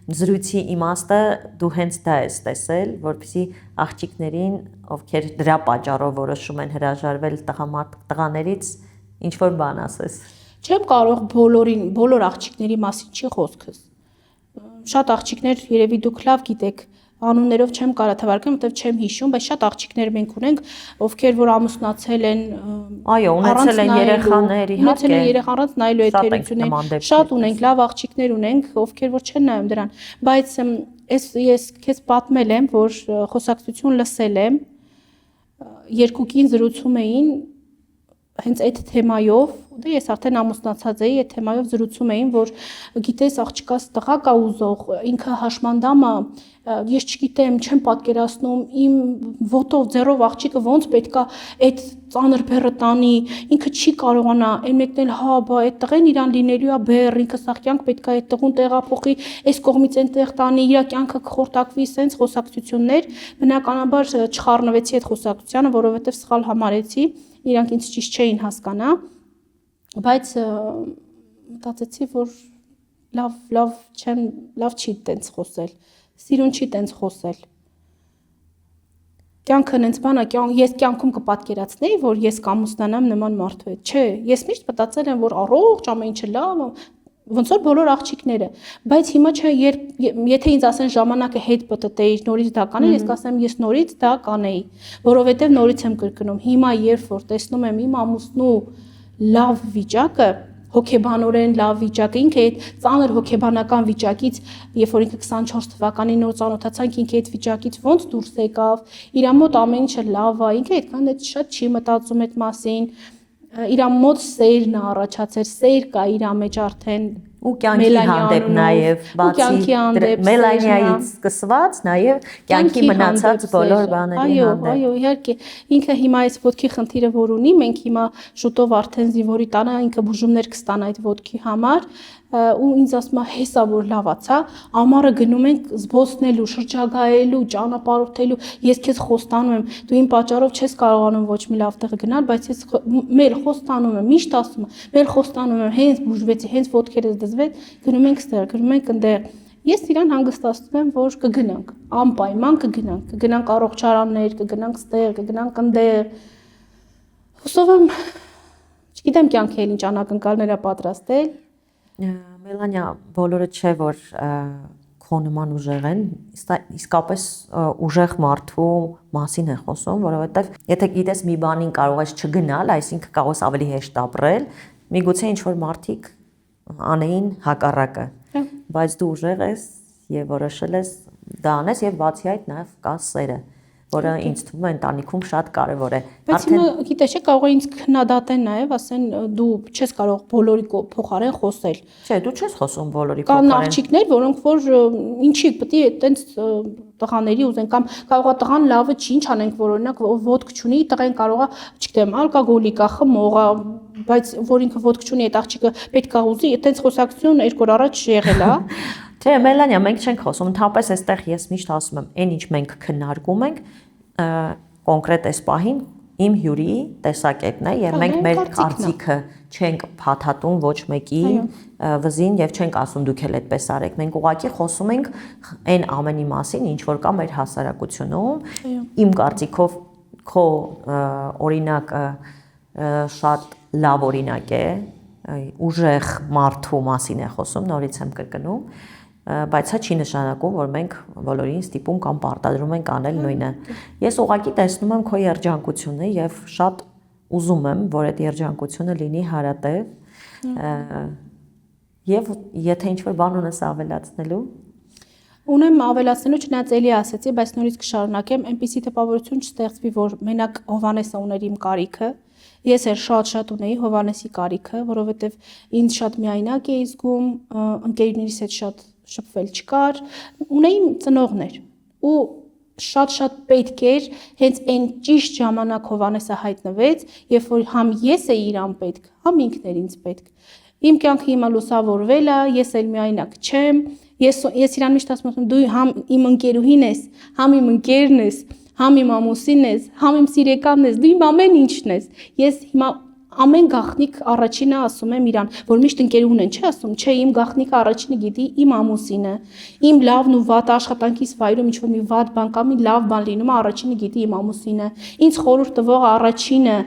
զրույցի իմաստը դու հենց դա ես տեսել, որպեսզի աղջիկներին, ովքեր դրա պատճառով որոշում են հրաժարվել տղաներից, ինչ որ բան ասես։ Չեմ կարող բոլոր աղջիկների մասին չի խոսքս։ Շատ աղջիկներ երևի դուք լավ գիտեք, անուններով չեմ կարա թվարկեմ, որտեղ չեմ հիշում, բայց շատ աղջիկներ մենք ունենք, ովքեր որ ամուսնացել են, այո, ունեցել են երեխաներ, ունեցել են երեխա առանց նայելու եթերություններ, շատ ունենք, լավ աղջիկներ ունենք, ովքեր որ չեն նայում դրան, բայց ես քեզ պատմել եմ, որ խոսակցություն լսել եմ, երկու կին զրուցում էին հենց այդ թեմայով, դե ես արդեն ամուսնացած էի, այդ թեմայով զրուցում էին, որ գիտես աղջկաս տղա կա ուզող, ինքը հաշմանդամ է, ես չգիտեմ, չեմ պատկերացնում, իմ ոտով ձեռով աղջիկը ոնց պետքա այդ ծանր բեռը տանի, ինքը չի կարողանա, այն մեկն էլ հա, բա այդ տղեն իրան լինելու է բեռ, ինքը սա կյանք պետքա այդ տղուն տեղափոխի, այս կողմից այնտեղ տանի, իր կյանքը կխորտակվի, սենց խոսակցություններ, բնականաբար չխառնվեցի այդ խոսակցությանը, որովհետև սխալ համարեցի, իրանք ինձ ճիշտ չէին հասկանա, բայց մտածեցի, որ լավ չի տենց խոսել, սիրուն չի տենց խոսել։ Կյանքը նենց բան է, ես կյանքում կպատկերացնեի, որ ես կամուսնանամ նման մարդու հետ, չէ, ես միշտ մտածել եմ, որ առողջ ամեն ինչը լավ, ոնց որ բոլոր աղջիկները, բայց հիմա չէ, եթե ինձ ասեն ժամանակը հետ պտտեի, նորից դա կանեի, ես կասեմ ես նորից դա կանեի, որովհետև նորից եմ կրկնում, հիմա երբ որ տեսնում եմ իմ ամուսնու լավ վիճակը, հոգեբանորեն լավ վիճակը, ինքը այդ ծանր հոգեբանական վիճակից, երբ որ ինքը 24 թվականին նոր ծանոթացանք, ինքը այդ վիճակից ոնց դուրս եկավ, իր մոտ ամեն ինչը լավ է, ինքը այդքան էլ շատ չի մտածում այդ մասին, իր մոտ սերն է առաջացել, սեր կա իր մեջ արդեն ու կյանքի հանդեպ նաև բացի Մելանիայից սկսված նաև կյանքի մնացած բոլոր բաների հանդեպ։ Այո, իհարկե, ինքը հիմա այս ոտքի խնդիրը որ ունի, մենք հիմա շուտով արդեն զինվորի տանը ինքը բուժումներ կստանա այդ ոտքի համար, ու ինձ ասում է հեսա որ լավացա, ամառը գնում ենք զբոսնելու, շրջագայելու, ճանապարհորդելու, ես քեզ խոստանում եմ, դու իմ պատճառով չես կարողանում ոչ մի լավ տեղ գնալ, բայց ես մեր խոստանում եմ, միշտ ասում եմ, մեր խոստանում եմ, հենց բուժվեցի, հենց ոտքերս դզվեց, գնում ենք ստեղ, գնում ենք այնտեղ։ Ես իրան հանգստացնում եմ, որ կգնանք, անպայման կգնանք առողջարաններ, կգնանք ստեղ, կգնանք այնտեղ։ Հուսով եմ, չգիտեմ կյանքի էլ ինչ անակնկալներ է պատրաստել։ Մելանիա, բոլորը չէ որ քո նման ուժեղ են, իսկապես ուժեղ մարդու մասին է խոսում, որովհետև եթե գիտես մի բանին կարող ես չգնալ, այսինքն կարող ես ավելի հեշտ ապրել, միգուցե ինչ որ մարդիկ անեին հակառակը, բայց դու ուժեղ ես եւ որոշել ես դա անես եւ բացի այդ նաեւ կա սերը, որը ինձ թվում է ընտանիքում շատ կարեւոր է։ Բայց հիմա գիտես, կարող է ինձ քննադատեն նաեւ, ասեն դու չես կարող բոլորի փոխարեն խոսել։ Չէ, դու չես խոսում բոլորի փոխարեն։ Կան փոխարեն։ աղջիկներ, որոնք որ ինչի պետք է այտենց տղաների ուզեն կամ կարող է տղան լավը չի, ինչ անենք, որ օրինակ ոդկ չունի, տղեն կարող է, չգիտեմ, ալկոգոլիկ է, խմող է, բայց որ ինքը ոդկ չունի, այդ աղջիկը պետք է ուզի, այտենց խոսակցություն 2 օր առաջ եղել է։ Չէ, Մելանիա, մենք չենք խոսում, ընդհանրապես այստեղ ես միշտ ասում եմ, այն ինչ մենք քննարկում ենք, կոնկրետ այս պահին իմ հյուրի տեսակետն է եւ մենք մեր կարծիքը չենք փաթաթում ոչ մեկի վզին եւ չենք ասում դուք էլ այդպես արեք։ Մենք ուղղակի խոսում ենք այն ամենի մասին, ինչ որ կա մեր հասարակությունում։ Իմ կարծիքով քո օրինակը շատ լավ օրինակ է, ուժեղ մարդու մասին է խոսում, նորից եմ կրկնում, բայց դա չի նշանակում, որ մենք բոլորին ստիպում կամ պարտադրում ենք անել նույնը։ Ես ուղղակի տեսնում եմ քո երջանկությունը եւ շատ ուզում եմ, որ այդ երջանկությունը լինի հարատև։ Եվ եթե ինչ-որ բան ունես ավելացնելու։ Ունեմ ավելացնելու, չնայած էլի ասեցի, բայց նորից կշարունակեմ, այնպիսի տպավորություն չստեղծվի, որ մենակ Հովհաննեսը ուներ իմ կարիքը։ Ես էլ շատ ունեի Հովհաննեսի կարիքը, որովհետև ինձ շատ միայնակ էի զգում, ընկերներիս հետ շատ շփվել չկար, ունեի ծնողներ ու շատ պետք էր հենց այն ճիշտ ժամանակ Հովհաննեսը հայտնվեց, երբ որ համ ես էի իրան պետք, համ ինքն էր ինձ պետք։ Իմ կյանքը հիմա լուսավորվել է, ես էլ միայնակ չեմ, ես իրան միշտ ասում եմ, դու համ իմ ընկերուհին ես, համ իմ ընկերն ես, համ իմ ամուսինն ես, համ իմ սիրեկանն ես, դու իմ ամեն ինչն ես։ Ես հիմա ամեն գաղտնիք առաջինը ասում եմ իրան, որ միշտ ընկերուհուն են, չի ասում, չէ, իմ գաղտնիքը առաջինը գիտի իմ ամուսինը, իմ լավն ու վատը աշխատանքիս վայրում ինչ որ մի վատ բան կամ մի լավ բան լինում է, առաջինը գիտի իմ ամուսինը։ Ինձ խորհուրդ տվողը առաջինը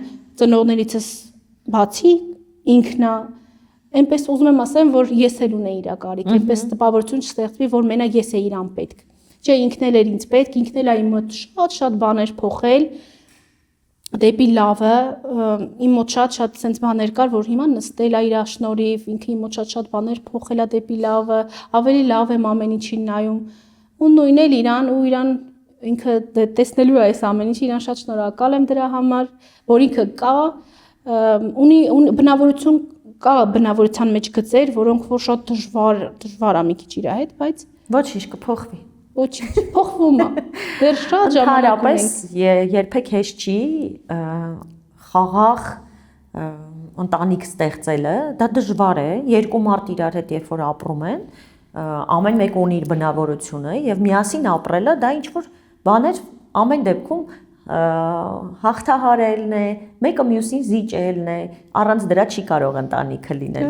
ծնողներիցս բացի ինքն է։ Այնպես ուզում եմ ասեմ, որ ես էլ ունեի իր կարիք, այնպես տպավորություն չստեղծվի, որ մենակ ես էի իրան պետք։ Չէ, ինքն էլ էր ինձ պետք, ինքն էլ է իմ մոտ շատ բաներ փոխել դեպի լավը, իմ մոտ շատ sense բաներ կար, որ հիմա նստել է իր շնորհիվ, ինքը իմ մոտ շատ բաներ փոխել է դեպի լավը, ավելի լավ եմ ամեն ինչին նայում։ Ու նույնն էլ իրան ինքը տեսնելու է այս ամեն ինչը, իրան շատ շնորհակալ եմ դրա համար, որ ինքը կա, ունի բնավորություն կա բնավորության մեջ գծեր, որոնք որ շատ դժվար է մի քիչ իր հետ, բայց ոչինչ կփոխվի։ Ոչինչ փոխվում է։ Դեռ շատ ժամանակ ունենք։ Երբեք հեշտ չի խաղաղ ընտանիք ստեղծելը, դա դժվար է, երկու մարդ իրար հետ երբ որ ապրում են, ամեն մեկը ունի իր բնավորությունը եւ միասին ապրելը դա ինչ որ բաներ ամեն դեպքում հաղթահարելն է, մեկը մյուսին զիջելն է, առանց դրա չի կարող ընտանիքը լինել։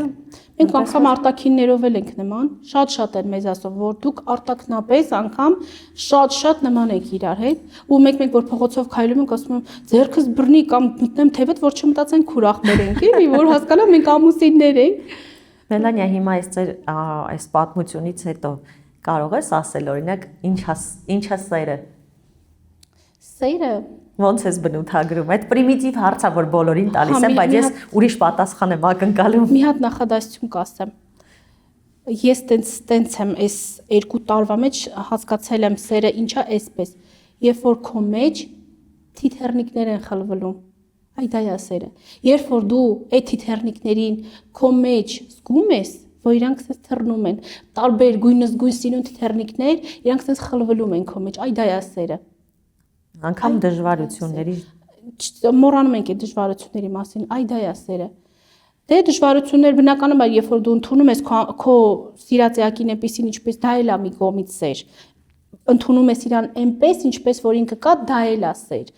Մենք անգամ արտաքիններով էլ ենք նման, շատ են մեզ ասում, որ դուք արտաքնապես անգամ շատ նման եք իրար հետ, ու մեկ որ փողոցով քայլում ենք, ասում եմ, ձեռքս բռնի կամ մտնեմ թևդ, որ չմտածենք քուրախներ ենք, էլի, որ հասկանամ մենք ամուսիններ ենք։ Մելանիա, հիմա այս պատմությունից հետո կարող ես ասել, օրինակ, ինչ է սերը։ Սերը ոնց ես բնութագրում։ Այդ պրիմիտիվ հարց է, որ բոլորին տալիս եմ, բայց ես ուրիշ պատասխան եմ ակնկալում։ Մի հատ նախադասություն կասեմ։ Ես տենց եմ այս 2 տարվա մեջ հասկացել եմ սերը ինչա էսպես։ Երբ որ քո մեջ թիթեռնիկներ են խլվելում, այ դա է սերը։ Երբ որ դու այդ թիթեռնիկներին քո մեջ զգում ես, որ իրանք ցես թռնում են, տարբեր գույնս գույն սիրուն թիթեռնիկներ, իրանք ցես խլվելում են քո մեջ, այ դա է սերը։ Անկամ դժվարությունների մոռանում ենք այդ դժվարությունների մասին, այ դա է սերը։ Դե դժվարություններ բնականաբար, երբ որ դու ընդունում ես քո սիրած էակին այնպեսին, ինչպես դա էլ է մի կողմից սեր, ընդունում ես իրան այնպես, ինչպես որ ինքը կա, դա էլ է սեր,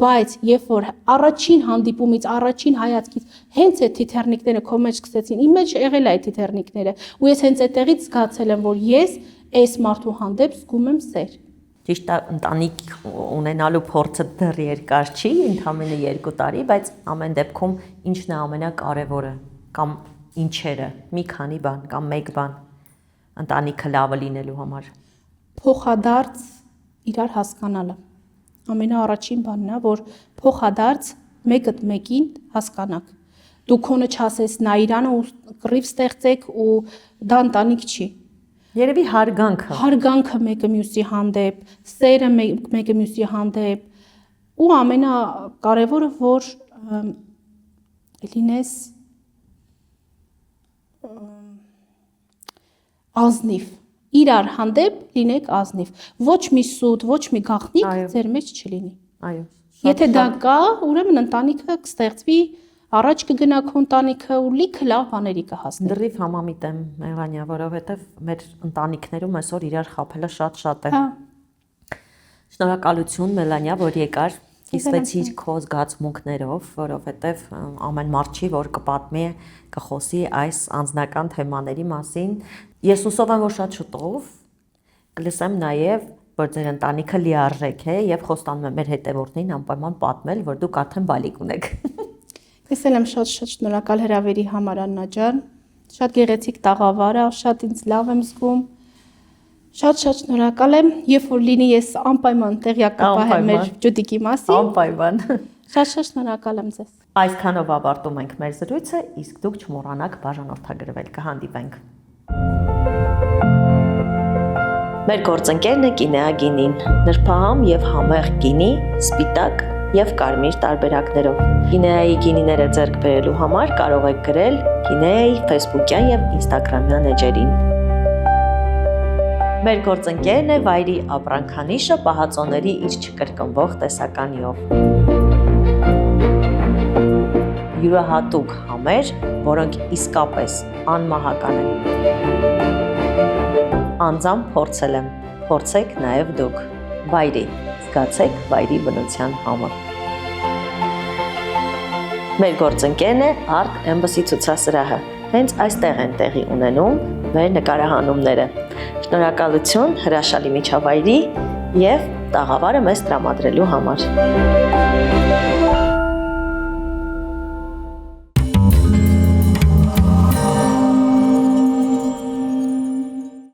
բայց երբ որ առաջին հանդիպումից, առաջին հայացքից հենց այդ թիթեռնիկները քո մեջ սկսեցին, իմ մեջ եղել է այդ թիթեռնիկները, ու ես հենց այդտեղից զգացել եմ, որ ես այս մարդու հանդեպ զգում եմ սեր։ Ճիշտ է, ընտանիք ունենալու փորձը դեռ երկար չի, ընդամենը 2 տարի, բայց ամեն դեպքում ինչն է ամենակարևորը կամ ինչերը, մի քանի բան կամ մեկ բան ընտանիքը լավը լինելու համար։ Փոխադարձ իրար հասկանալը։ Ամենաառաջին բանն է, որ փոխադարձ մեկդ մեկին հասկանաք։ Դու քոնը չասես նա իրանը ու կռիվ ստեղծեք ու դա ընտանիք չի։ Երևի հարգանքը։ Հարգանքը մեկը մյուսի հանդեպ, սերը մեկը մյուսի հանդեպ ու ամենակարևորը, որ լինես ազնիվ, իրար հանդեպ լինեք ազնիվ, ոչ մի սուտ, ոչ մի գաղտնիք ձեր մեջ չլինի։ Այո։ Եթե դա կա, ուրեմն ընտանիքը կստեղծվի, առաջ կգնա քո ընտանիքը ու լիքը լավ բաների կհասնի։ Դրիվ համամիտ եմ, Մեղանյա, որովհետև մեր ընտանիքներում այսօր իրար խաբելը շատ է։ Հա։ Շնորհակալություն, Մելանիա, որ եկար, կիսվեցիր քո զգացմունքներով, որովհետև ամեն մարդ չի, որ կպատմի, կխոսի այս անձնական թեմաների մասին։ Ես հուսով եմ, որ շատ շուտով կլսեմ նաև, որ ձեր ընտանիքը լիարժեք է եւ խոստանում եմ մեր հետևորդներին անպայման պատմել, որ դուք արդեն բալիկ ունեք։ Ես էլ եմ շատ շնորհակալ հրավերի համար, Աննա ջան։ Շատ գեղեցիկ տաղավար է, շատ ինձ լավ եմ զգում։ Շատ շնորհակալ եմ, երբ որ լինի ես անպայման տեղյակ կպահեմ մեր ջուտիկի մասին։ Անպայման։ Շատ շնորհակալ եմ ձեզ։ Այսքանով ավարտում ենք մեր զրույցը, իսկ դուք չմոռանաք բաժանորդագրվել, կհանդիպենք։ Մեր գործընկերն է Կինեա գինին, նրբահամ եւ համեղ գինի, սպիտակ եւ կարմիր տարբերակներով։ Կինեայի գինիները ձեռք բերելու համար կարող եք գրել Կինեայի Facebook-յան եւ Instagram-յան էջերին։ Մեր գործընկերն է վայրի ապրանքանիշը պահածոների իր չկրկնվող տեսականիով։ Յուրահատուկ համեր, որոնք իսկապես անմահական են։ Անձամբ փորձել եմ, փորձեք նաև դուք։ Վայրի, զգացեք վայրի բնության համը։ Մեր գործընկերն է Art Embassy ցուցասրահը։ Հենց այստեղ են տեղի ունենում մեր նկարահանումները։ Շնորհակալություն հրաշալի միջավայրի եւ տաղավարը մեզ տրամադրելու համար։